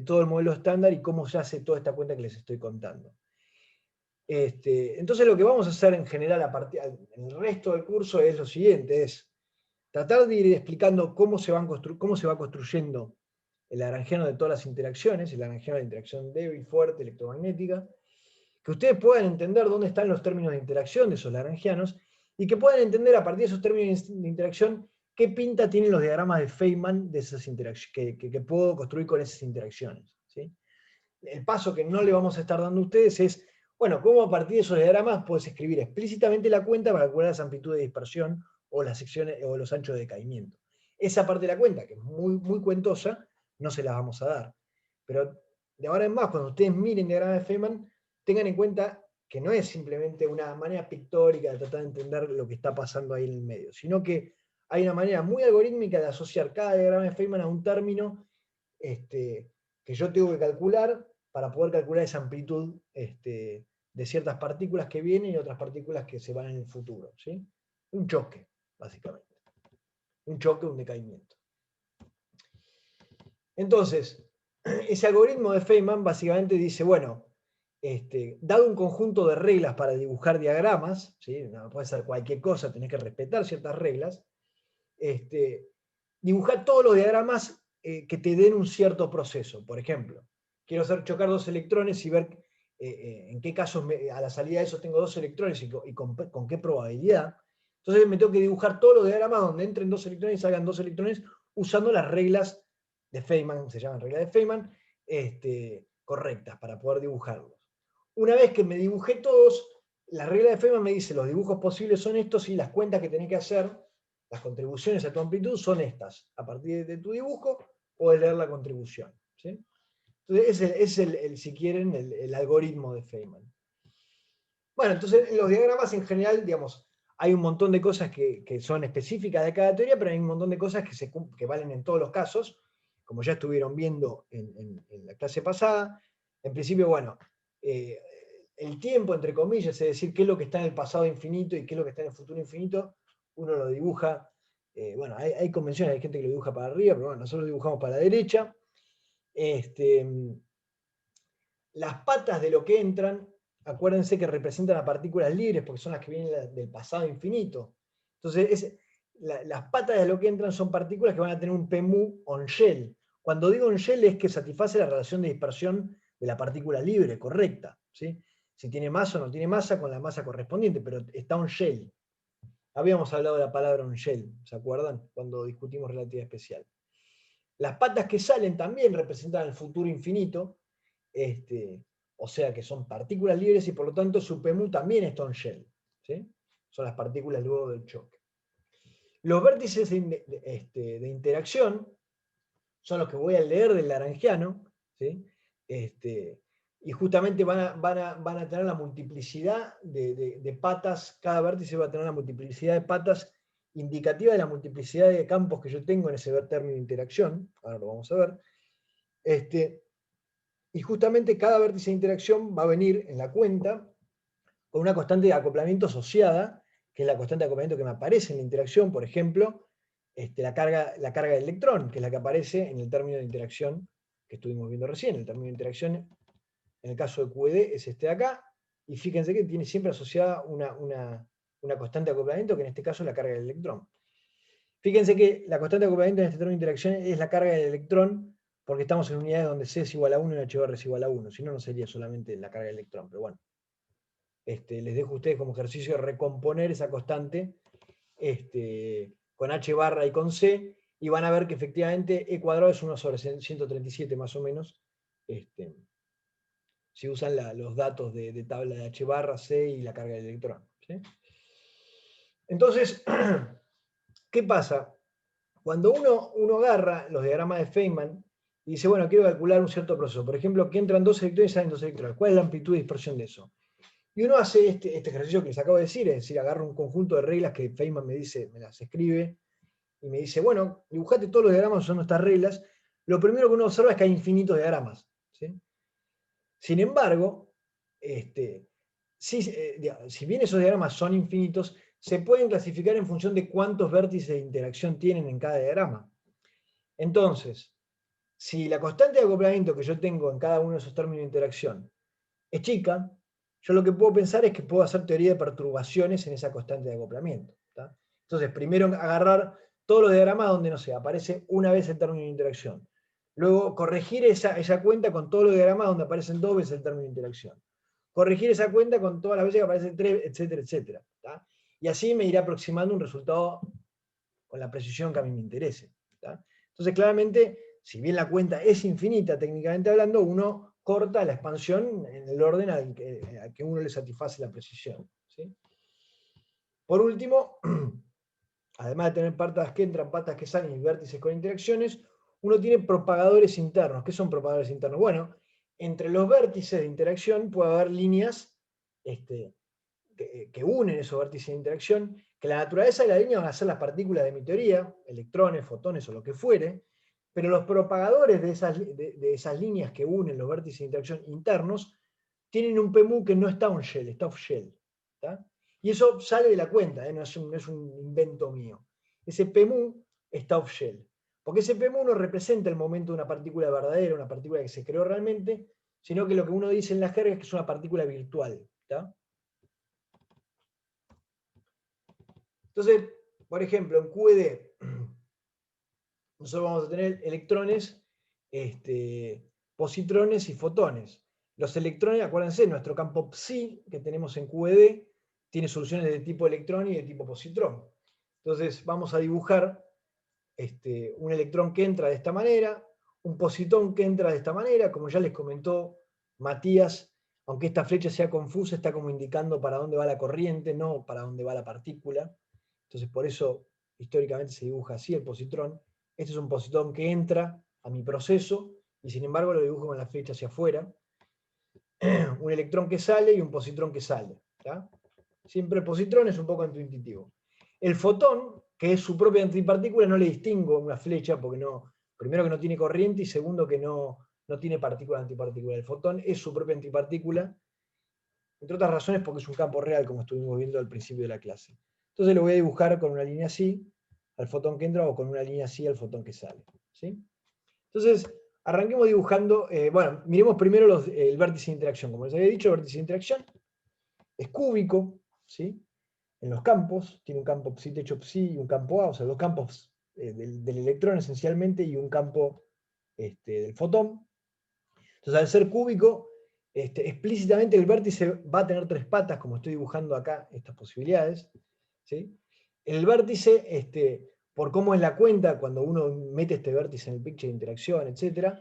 todo el modelo estándar y cómo se hace toda esta cuenta que les estoy contando. Entonces lo que vamos a hacer en general en el resto del curso es lo siguiente, es tratar de ir explicando cómo se va construyendo el lagrangiano de todas las interacciones, el lagrangiano de la interacción débil, fuerte, electromagnética, que ustedes puedan entender dónde están los términos de interacción de esos lagrangianos, y que puedan entender a partir de esos términos de interacción qué pinta tienen los diagramas de Feynman de esas interacciones, que puedo construir con esas interacciones, ¿sí? El paso que no le vamos a estar dando a ustedes es, bueno, cómo a partir de esos diagramas puedes escribir explícitamente la cuenta para calcular las amplitudes de dispersión o las secciones o los anchos de decaimiento. Esa parte de la cuenta, que es muy, muy cuentosa, no se la vamos a dar. Pero de ahora en más, cuando ustedes miren diagramas de Feynman, tengan en cuenta que no es simplemente una manera pictórica de tratar de entender lo que está pasando ahí en el medio, sino que hay una manera muy algorítmica de asociar cada diagrama de Feynman a un término que yo tengo que calcular para poder calcular esa amplitud de ciertas partículas que vienen y otras partículas que se van en el futuro, ¿sí? Un choque, básicamente. Un choque, un decaimiento. Entonces, ese algoritmo de Feynman básicamente dice, bueno, dado un conjunto de reglas para dibujar diagramas, ¿sí? No puede ser cualquier cosa, tenés que respetar ciertas reglas, dibujar todos los diagramas que te den un cierto proceso. Por ejemplo, quiero hacer chocar dos electrones y ver en qué casos a la salida de esos tengo dos electrones y con qué probabilidad. Entonces me tengo que dibujar todos los diagramas donde entren dos electrones y salgan dos electrones usando las reglas de Feynman, se llaman reglas de Feynman, correctas para poder dibujarlos. Una vez que me dibujé todos, la regla de Feynman me dice los dibujos posibles son estos y las cuentas que tenés que hacer, las contribuciones a tu amplitud son estas. A partir de tu dibujo podés leer la contribución, ¿sí? Entonces ese es si quieren, el algoritmo de Feynman. Bueno, entonces en los diagramas en general, digamos, hay un montón de cosas que son específicas de cada teoría, pero hay un montón de cosas que valen en todos los casos, como ya estuvieron viendo en la clase pasada. En principio, bueno, el tiempo, entre comillas, es decir, qué es lo que está en el pasado infinito y qué es lo que está en el futuro infinito, uno lo dibuja, bueno, hay convenciones, hay gente que lo dibuja para arriba, pero bueno, nosotros lo dibujamos para la derecha. Las patas de lo que entran, acuérdense que representan a partículas libres porque son las que vienen del pasado infinito. Entonces, las patas de lo que entran son partículas que van a tener un PMU on shell. Cuando digo on shell es que satisface la relación de dispersión de la partícula libre, correcta, ¿sí? Si tiene masa o no tiene masa con la masa correspondiente, pero está on shell. Habíamos hablado de la palabra on shell, ¿se acuerdan? Cuando discutimos relatividad especial. Las patas que salen también representan el futuro infinito, o sea que son partículas libres y por lo tanto su PMU también está on shell, ¿sí? Son las partículas luego del choque. Los vértices de interacción son los que voy a leer del lagrangiano, ¿sí? Y justamente van a tener la multiplicidad de patas, cada vértice va a tener la multiplicidad de patas indicativa de la multiplicidad de campos que yo tengo en ese término de interacción, ahora lo vamos a ver, y justamente cada vértice de interacción va a venir en la cuenta con una constante de acoplamiento asociada, que es la constante de acoplamiento que me aparece en la interacción, por ejemplo, la carga del electrón, que es la que aparece en el término de interacción que estuvimos viendo recién. El término de interacción, en el caso de QED, es este de acá, y fíjense que tiene siempre asociada una constante de acoplamiento, que en este caso es la carga del electrón. Fíjense que la constante de acoplamiento en este término de interacción es la carga del electrón, porque estamos en unidades donde C es igual a 1 y HBr es igual a 1, si no, no sería solamente la carga del electrón, pero bueno. Les dejo a ustedes como ejercicio de recomponer esa constante con H barra y con C, y van a ver que efectivamente E cuadrado es 1 sobre 137 más o menos, si usan los datos de tabla de H barra, C y la carga del electrón, ¿sí? Entonces, ¿qué pasa? Cuando uno agarra los diagramas de Feynman y dice, bueno, quiero calcular un cierto proceso, por ejemplo, que entran dos electrones y salen dos electrones, ¿cuál es la amplitud de dispersión de eso? Y uno hace este ejercicio que les acabo de decir, es decir, agarra un conjunto de reglas que Feynman me las escribe, y me dice, bueno, dibujate todos los diagramas usando estas reglas. Lo primero que uno observa es que hay infinitos diagramas, ¿sí? Sin embargo, si bien esos diagramas son infinitos, se pueden clasificar en función de cuántos vértices de interacción tienen en cada diagrama. Entonces, si la constante de acoplamiento que yo tengo en cada uno de esos términos de interacción es chica, yo lo que puedo pensar es que puedo hacer teoría de perturbaciones en esa constante de acoplamiento, ¿tá? Entonces, primero agarrar todos los diagramas donde, no sé, aparece una vez el término de interacción. Luego, corregir esa cuenta con todos los diagramas donde aparecen 2 veces el término de interacción. Corregir esa cuenta con todas las veces que aparecen 3, etcétera, etcétera. ¿Tá? Y así me irá aproximando un resultado con la precisión que a mí me interese. ¿Tá? Entonces, claramente, si bien la cuenta es infinita, técnicamente hablando, uno corta la expansión en el orden al que uno le satisface la precisión. ¿Sí? Por último, además de tener patas que entran, patas que salen y vértices con interacciones, uno tiene propagadores internos. ¿Qué son propagadores internos? Bueno, entre los vértices de interacción puede haber líneas que unen esos vértices de interacción, que la naturaleza de la línea van a ser las partículas de mi teoría, electrones, fotones o lo que fuere, pero los propagadores de esas líneas que unen los vértices de interacción internos tienen un PMU que no está on-shell, está off-shell. Y eso sale de la cuenta, no es un invento mío. Ese PMU está off-shell. Porque ese PMU no representa el momento de una partícula verdadera, una partícula que se creó realmente, sino que lo que uno dice en la jerga es que es una partícula virtual. ¿Tá? Entonces, por ejemplo, en QED, nosotros vamos a tener electrones, positrones y fotones. Los electrones, acuérdense, nuestro campo psi que tenemos en QED tiene soluciones de tipo electrón y de tipo positrón. Entonces vamos a dibujar un electrón que entra de esta manera, un positrón que entra de esta manera, como ya les comentó Matías, aunque esta flecha sea confusa, está como indicando para dónde va la corriente, no para dónde va la partícula. Entonces por eso históricamente se dibuja así el positrón. Este es un positrón que entra a mi proceso y sin embargo lo dibujo con la flecha hacia afuera. Un electrón que sale y un positrón que sale. ¿Tá? Siempre el positrón es un poco antiintuitivo. El fotón, que es su propia antipartícula, no le distingo una flecha porque no, primero que no tiene corriente y segundo que no tiene partícula antipartícula. El fotón es su propia antipartícula, entre otras razones porque es un campo real, como estuvimos viendo al principio de la clase. Entonces lo voy a dibujar con una línea así al fotón que entra o con una línea así al fotón que sale. ¿Sí? Entonces, arranquemos dibujando, bueno, miremos primero el vértice de interacción. Como les había dicho, el vértice de interacción es cúbico, ¿sí? En los campos, tiene un campo psi techo psi y un campo A, o sea, dos campos del electrón esencialmente y un campo del fotón. Entonces, al ser cúbico, explícitamente el vértice va a tener 3 patas, como estoy dibujando acá estas posibilidades. ¿Sí? El vértice, por cómo es la cuenta, cuando uno mete este vértice en el picture de interacción, etc.,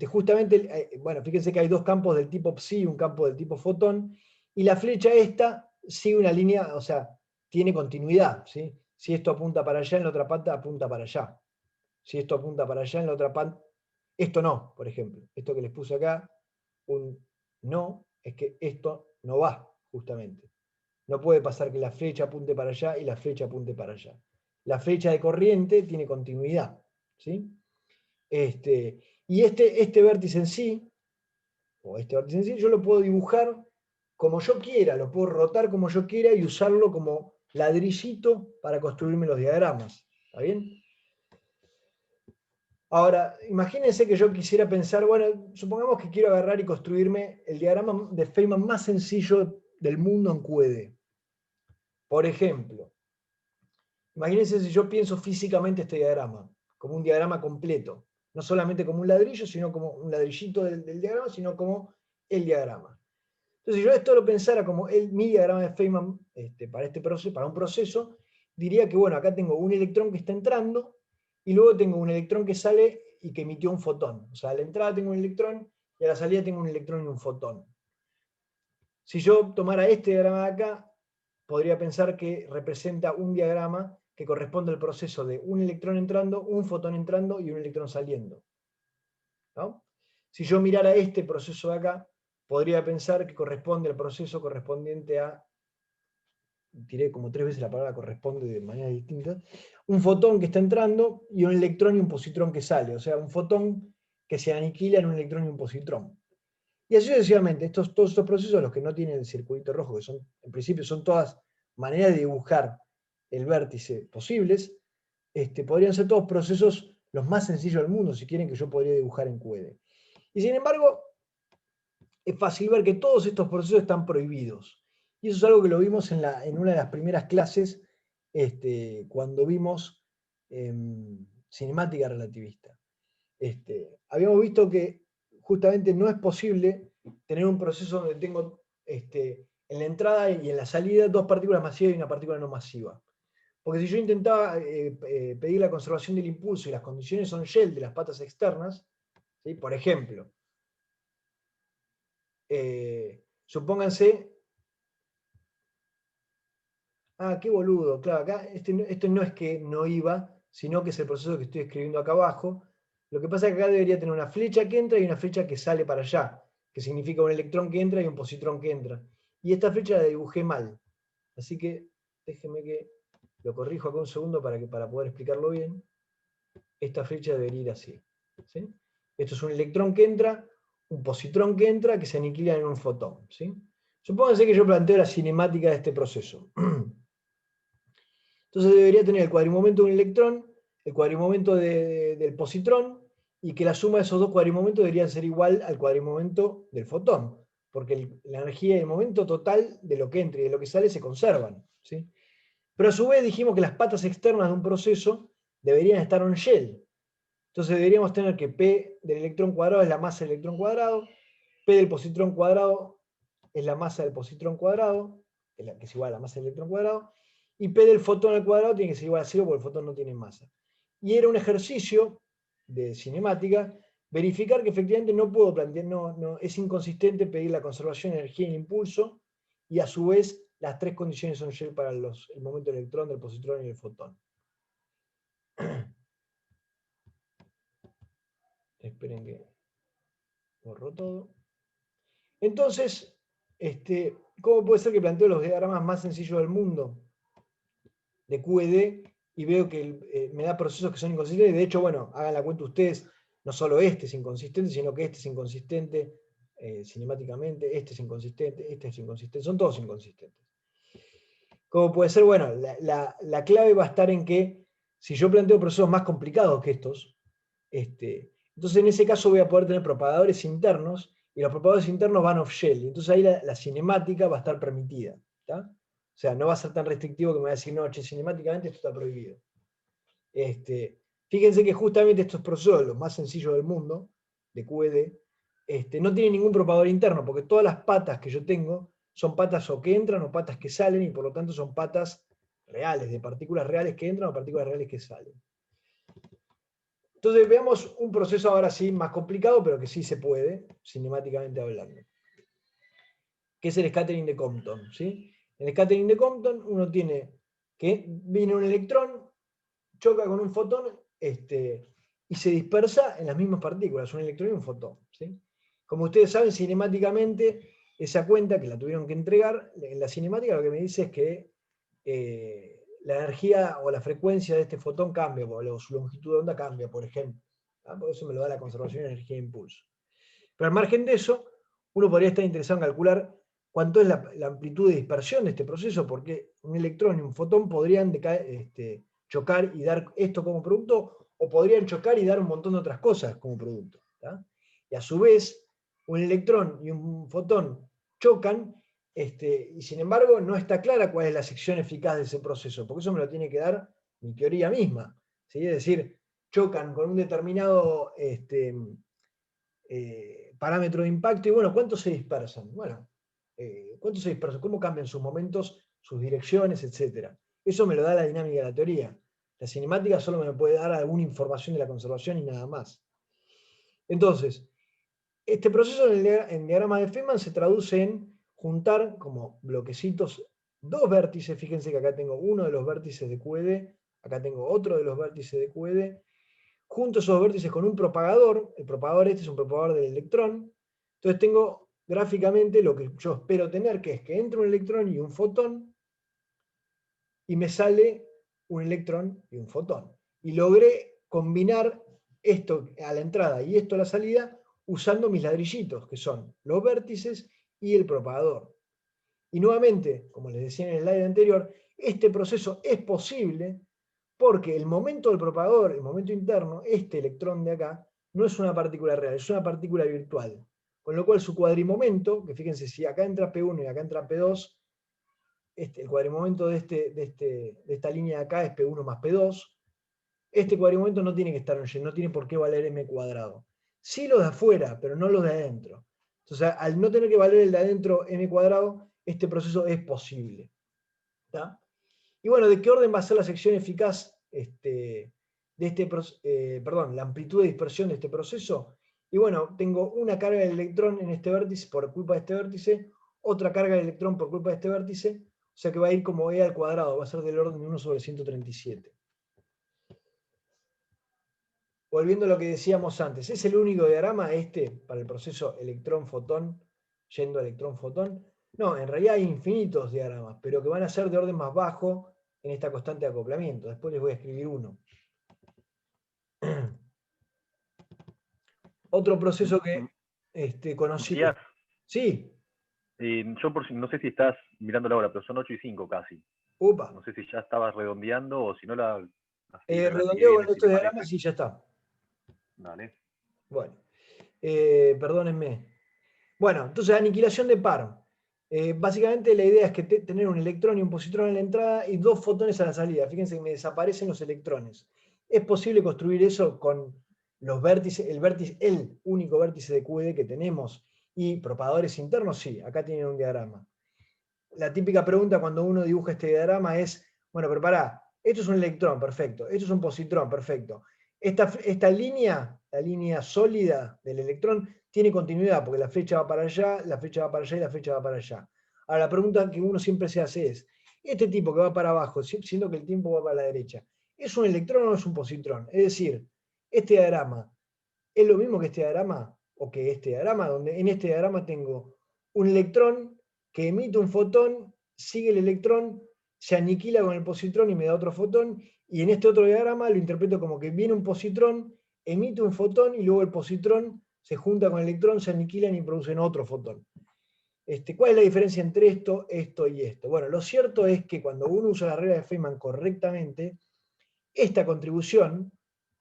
justamente, bueno, fíjense que hay 2 campos del tipo psi y un campo del tipo fotón, y la flecha esta sigue una línea, o sea, tiene continuidad. ¿Sí? Si esto apunta para allá, en la otra pata apunta para allá. Si esto apunta para allá, en la otra pata, esto no, por ejemplo. Esto que les puse acá, un no, es que esto no va, justamente. No puede pasar que la flecha apunte para allá y la flecha apunte para allá. La flecha de corriente tiene continuidad. ¿Sí? Y este vértice en sí, o este vértice en sí, yo lo puedo dibujar como yo quiera, lo puedo rotar como yo quiera y usarlo como ladrillito para construirme los diagramas. ¿Está bien? Ahora, imagínense que yo quisiera pensar, bueno, supongamos que quiero agarrar y construirme el diagrama de Feynman más sencillo del mundo en QED. Por ejemplo, imagínense si yo pienso físicamente este diagrama, como un diagrama completo, no solamente como un ladrillo, sino como un ladrillito del diagrama, sino como el diagrama. Entonces, si yo esto lo pensara como mi diagrama de Feynman para este proceso, para un proceso, diría que, bueno, acá tengo un electrón que está entrando y luego tengo un electrón que sale y que emitió un fotón. O sea, a la entrada tengo un electrón y a la salida tengo un electrón y un fotón. Si yo tomara este diagrama de acá, podría pensar que representa un diagrama que corresponde al proceso de un electrón entrando, un fotón entrando y un electrón saliendo. ¿No? Si yo mirara este proceso de acá, podría pensar que corresponde al proceso correspondiente a, tiré como 3 veces la palabra corresponde de manera distinta, un fotón que está entrando y un electrón y un positrón que sale, o sea, un fotón que se aniquila en un electrón y un positrón. Y así sucesivamente, todos estos procesos, los que no tienen el circulito rojo, que son, en principio son todas maneras de dibujar el vértice posibles, podrían ser todos procesos los más sencillos del mundo, si quieren, que yo podría dibujar en QED. Y sin embargo, es fácil ver que todos estos procesos están prohibidos. Y eso es algo que lo vimos en una de las primeras clases, cuando vimos cinemática relativista. habíamos visto que justamente no es posible tener un proceso donde tengo en la entrada y en la salida dos partículas masivas y una partícula no masiva. Porque si yo intentaba pedir la conservación del impulso y las condiciones son shell de las patas externas, ¿sí? Por ejemplo, supónganse, qué boludo, claro, acá esto no es que no iba, sino que es el proceso que estoy escribiendo acá abajo. Lo que pasa es que acá debería tener una flecha que entra y una flecha que sale para allá, que significa un electrón que entra y un positrón que entra. Y esta flecha la dibujé mal. Así que déjenme que lo corrijo acá un segundo para poder explicarlo bien. Esta flecha debería ir así, ¿sí? Esto es un electrón que entra, un positrón que entra, que se aniquila en un fotón, ¿sí? Supónganse que yo planteo la cinemática de este proceso. Entonces debería tener el cuadrimomento de un electrón, el cuadrimomento del positrón, y que la suma de esos dos cuadrimomentos debería ser igual al cuadrimomento del fotón, porque la energía y el momento total de lo que entra y de lo que sale se conservan, ¿sí? Pero a su vez dijimos que las patas externas de un proceso deberían estar on shell. Entonces deberíamos tener que P del electrón cuadrado es la masa del electrón cuadrado, P del positrón cuadrado es la masa del positrón cuadrado, que es igual a la masa del electrón cuadrado, y P del fotón al cuadrado tiene que ser igual a 0 porque el fotón no tiene masa. Y era un ejercicio de cinemática verificar que efectivamente no puedo plantear, es inconsistente pedir la conservación de energía y impulso, y a su vez las tres condiciones son shell para el momento del electrón, del positrón y del fotón. Esperen que borro todo. Entonces, ¿cómo puede ser que planteo los diagramas más sencillos del mundo de QED y veo que me da procesos que son inconsistentes? De hecho, bueno, hagan la cuenta ustedes, no solo este es inconsistente, sino que este es inconsistente cinemáticamente, este es inconsistente, son todos inconsistentes. ¿Cómo puede ser? Bueno, la clave va a estar en que si yo planteo procesos más complicados que estos, entonces en ese caso voy a poder tener propagadores internos, y los propagadores internos van off-shell, entonces ahí la cinemática va a estar permitida, ¿tá? O sea, no va a ser tan restrictivo que me va a decir, no, che, cinemáticamente esto está prohibido. Fíjense que justamente estos procesos, los más sencillos del mundo, de QED, no tienen ningún propagador interno, porque todas las patas que yo tengo son patas o que entran o patas que salen, y por lo tanto son patas reales, de partículas reales que entran o partículas reales que salen. Entonces veamos un proceso ahora sí más complicado, pero que sí se puede, cinemáticamente hablando, que es el scattering de Compton, ¿sí? En el scattering de Compton uno tiene que viene un electrón, choca con un fotón y se dispersa en las mismas partículas, un electrón y un fotón, ¿sí? Como ustedes saben, cinemáticamente, esa cuenta que la tuvieron que entregar, en la cinemática lo que me dice es que la energía o la frecuencia de este fotón cambia, o su longitud de onda cambia, por ejemplo. Por eso me lo da la conservación de energía e impulso. Pero al margen de eso, uno podría estar interesado en calcular cuánto es la amplitud de dispersión de este proceso, porque un electrón y un fotón podrían chocar y dar esto como producto, o podrían chocar y dar un montón de otras cosas como producto, ¿tá? Y a su vez, un electrón y un fotón chocan, y sin embargo no está clara cuál es la sección eficaz de ese proceso, porque eso me lo tiene que dar mi teoría misma, ¿sí? Es decir, chocan con un determinado parámetro de impacto, y bueno, ¿cuántos se dispersan? Bueno, ¿cuántos se dispersan? ¿Cómo cambian sus momentos, sus direcciones, etcétera? Eso me lo da la dinámica de la teoría. La cinemática solo me puede dar alguna información de la conservación y nada más. Entonces, este proceso en diagrama de Feynman se traduce en juntar como bloquecitos dos vértices. Fíjense que acá tengo uno de los vértices de QED, acá tengo otro de los vértices de QED, junto esos vértices con un propagador. El propagador este es un propagador del electrón. Entonces tengo gráficamente lo que yo espero tener, que es que entre un electrón y un fotón, y me sale un electrón y un fotón. Y logré combinar esto a la entrada y esto a la salida usando mis ladrillitos, que son los vértices y el propagador. Y nuevamente, como les decía en el slide anterior, este proceso es posible porque el momento del propagador, el momento interno, este electrón de acá, no es una partícula real, es una partícula virtual. Con lo cual su cuadrimomento, que fíjense, si acá entra P1 y acá entra P2, el cuadrimomento de esta línea de acá es P1 más P2, este cuadrimoento no tiene que estar en Y, no tiene por qué valer m cuadrado. Sí los de afuera, pero no los de adentro. Entonces, al no tener que valer el de adentro m cuadrado, este proceso es posible. ¿Está? Y bueno, ¿de qué orden va a ser la sección eficaz perdón, la amplitud de dispersión de este proceso? Y bueno, tengo una carga de electrón en este vértice por culpa de este vértice, otra carga de electrón por culpa de este vértice, o sea que va a ir como e al cuadrado, va a ser del orden de 1/137. Volviendo a lo que decíamos antes, ¿es el único diagrama este para el proceso electrón-fotón, yendo a electrón-fotón? No, en realidad hay infinitos diagramas, pero que van a ser de orden más bajo en esta constante de acoplamiento. Después les voy a escribir uno. Otro proceso que conocí. Matías, Sí, yo no sé si estás mirando la hora, pero son 8:05 casi. upa. No sé si ya estabas redondeando o si no así la sigue Redondeo bien, con si estos te diagramas parece. y ya está. Dale. Bueno, perdónenme. Bueno, entonces aniquilación de par. Básicamente la idea es que tener un electrón y un positrón en la entrada y dos fotones a la salida. Fíjense que me desaparecen los electrones. ¿Es posible construir eso con los vértices, el único vértice de QED que tenemos y propagadores internos? Sí, acá tienen un diagrama. La típica pregunta cuando uno dibuja este diagrama es, bueno, pero pará, esto es un electrón, perfecto, esto es un positrón, perfecto. Esta línea, la línea sólida del electrón, tiene continuidad, porque la flecha va para allá, la flecha va para allá y la flecha va para allá. Ahora, la pregunta que uno siempre se hace es, este tipo que va para abajo, siendo que el tiempo va para la derecha, ¿es un electrón o es un positrón? Es decir, este diagrama, ¿es lo mismo que este diagrama? O que este diagrama, donde en este diagrama tengo un electrón que emite un fotón, sigue el electrón, se aniquila con el positrón y me da otro fotón, y en este otro diagrama lo interpreto como que viene un positrón, emite un fotón y luego el positrón se junta con el electrón, se aniquilan y producen otro fotón. ¿Cuál es la diferencia entre esto, esto y esto? Bueno, lo cierto es que cuando uno usa la regla de Feynman correctamente, esta contribución,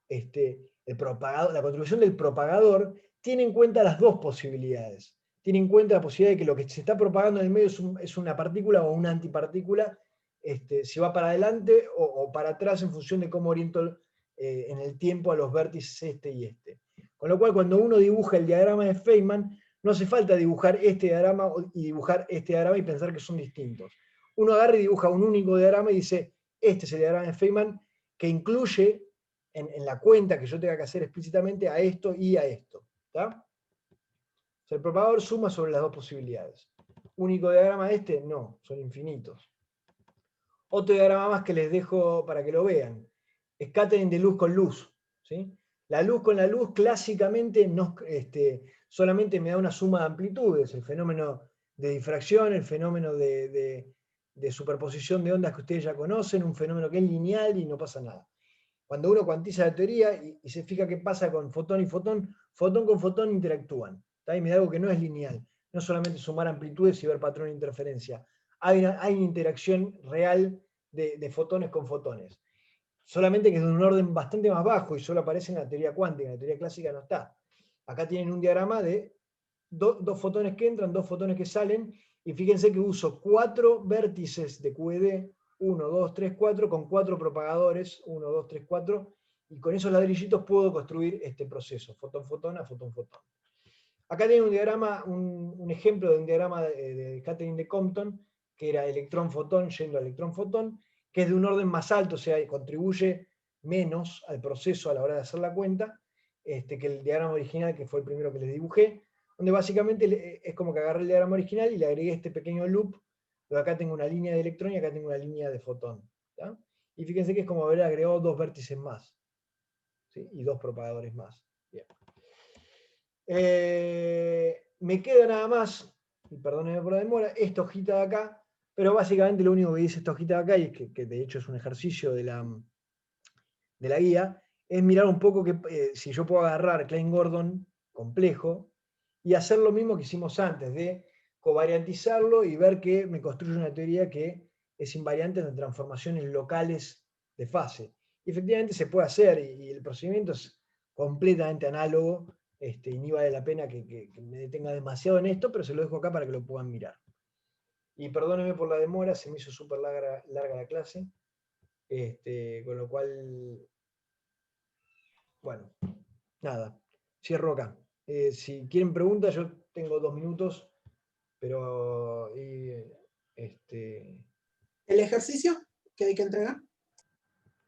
la contribución del propagador, tiene en cuenta las dos posibilidades. Tiene en cuenta la posibilidad de que lo que se está propagando en el medio es una partícula o una antipartícula, si va para adelante o para atrás en función de cómo oriento en el tiempo a los vértices este y este. Con lo cual, cuando uno dibuja el diagrama de Feynman, no hace falta dibujar este diagrama y dibujar este diagrama y pensar que son distintos. Uno agarra y dibuja un único diagrama y dice, este es el diagrama de Feynman, que incluye en la cuenta que yo tenga que hacer explícitamente a esto y a esto. ¿Está? O sea, el propagador suma sobre las dos posibilidades. ¿Único diagrama este? No, son infinitos. Otro diagrama más que les dejo para que lo vean. Scattering de luz con luz. ¿Sí? La luz con la luz clásicamente no, solamente me da una suma de amplitudes, el fenómeno de difracción, el fenómeno de superposición de ondas que ustedes ya conocen, un fenómeno que es lineal y no pasa nada. Cuando uno cuantiza la teoría y se fija qué pasa con fotón y fotón, fotón con fotón interactúan. ¿Está? Y me da algo que no es lineal. No solamente sumar amplitudes y ver patrón de interferencia. Hay una interacción real de fotones con fotones. Solamente que es de un orden bastante más bajo y solo aparece en la teoría cuántica. En la teoría clásica no está. Acá tienen un diagrama de dos fotones que entran, dos fotones que salen. Y fíjense que uso 4 vértices de QED, 1, 2, 3, 4, con 4 propagadores, 1, 2, 3, 4, y con esos ladrillitos puedo construir este proceso, fotón-fotón a fotón-fotón. Acá tiene un diagrama, un ejemplo de un diagrama de Catherine de Compton, que era electrón-fotón yendo a electrón-fotón, que es de un orden más alto, o sea, contribuye menos al proceso a la hora de hacer la cuenta, que el diagrama original, que fue el primero que les dibujé, donde básicamente es como que agarré el diagrama original y le agregué este pequeño loop, donde acá tengo una línea de electrón y acá tengo una línea de fotón. ¿tá? Y fíjense que es como haber agregado dos vértices más, ¿sí? Y dos propagadores más. Bien. Me queda nada más, y perdónenme por la demora, esta hojita de acá, pero básicamente lo único que dice esta hojita de acá, y es que de hecho es un ejercicio de la guía, es mirar un poco que, si yo puedo agarrar Klein-Gordon complejo y hacer lo mismo que hicimos antes, de covariantizarlo y ver que me construye una teoría que es invariante de transformaciones locales de fase. Y efectivamente se puede hacer, y el procedimiento es completamente análogo, y ni vale la pena que me detenga demasiado en esto, pero se lo dejo acá para que lo puedan mirar. Y perdónenme por la demora, se me hizo súper larga la clase, con lo cual Bueno, nada, cierro acá. Si quieren preguntas, yo tengo 2 minutos, pero ¿El ejercicio que hay que entregar?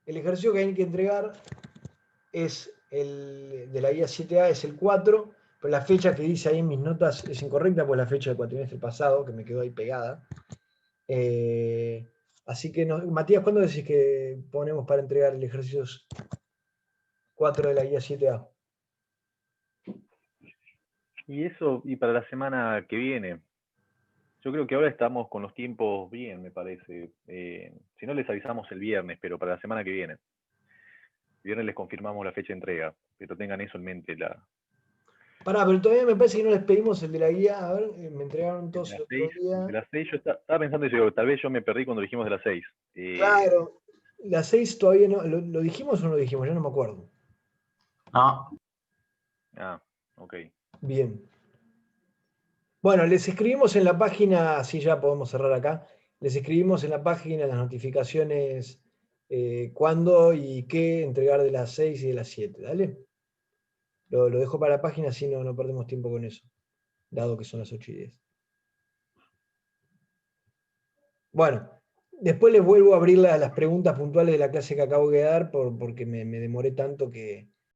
el ejercicio que hay que entregar es el de la guía 7A, es el 4, pero la fecha que dice ahí en mis notas es incorrecta, pues la fecha del cuatrimestre pasado, que me quedó ahí pegada. Así que, Matías, ¿cuándo decís que ponemos para entregar el ejercicio 4 de la guía 7A? Y eso, y para la semana que viene. Yo creo que ahora estamos con los tiempos bien, me parece. Si no, les avisamos el viernes, pero para la semana que viene. El viernes les confirmamos la fecha de entrega, pero tengan eso en mente. Pará, pero todavía me parece que no les pedimos el de la guía. A ver, me entregaron El de todos el las otro 6, día. de las 6 yo estaba pensando eso, tal vez yo me perdí cuando dijimos de las 6. Claro, las 6 todavía no. ¿Lo dijimos o no lo dijimos? Yo no me acuerdo. No, Ok. Bien. Bueno, les escribimos en la página, así ya podemos cerrar acá. Les escribimos en la página las notificaciones cuándo y qué entregar de las 6 y de las 7. ¿Dale? Lo dejo para la página, así no perdemos tiempo con eso, dado que son las 8:10. Bueno, después les vuelvo a abrir las preguntas puntuales de la clase que acabo de dar porque me demoré tanto que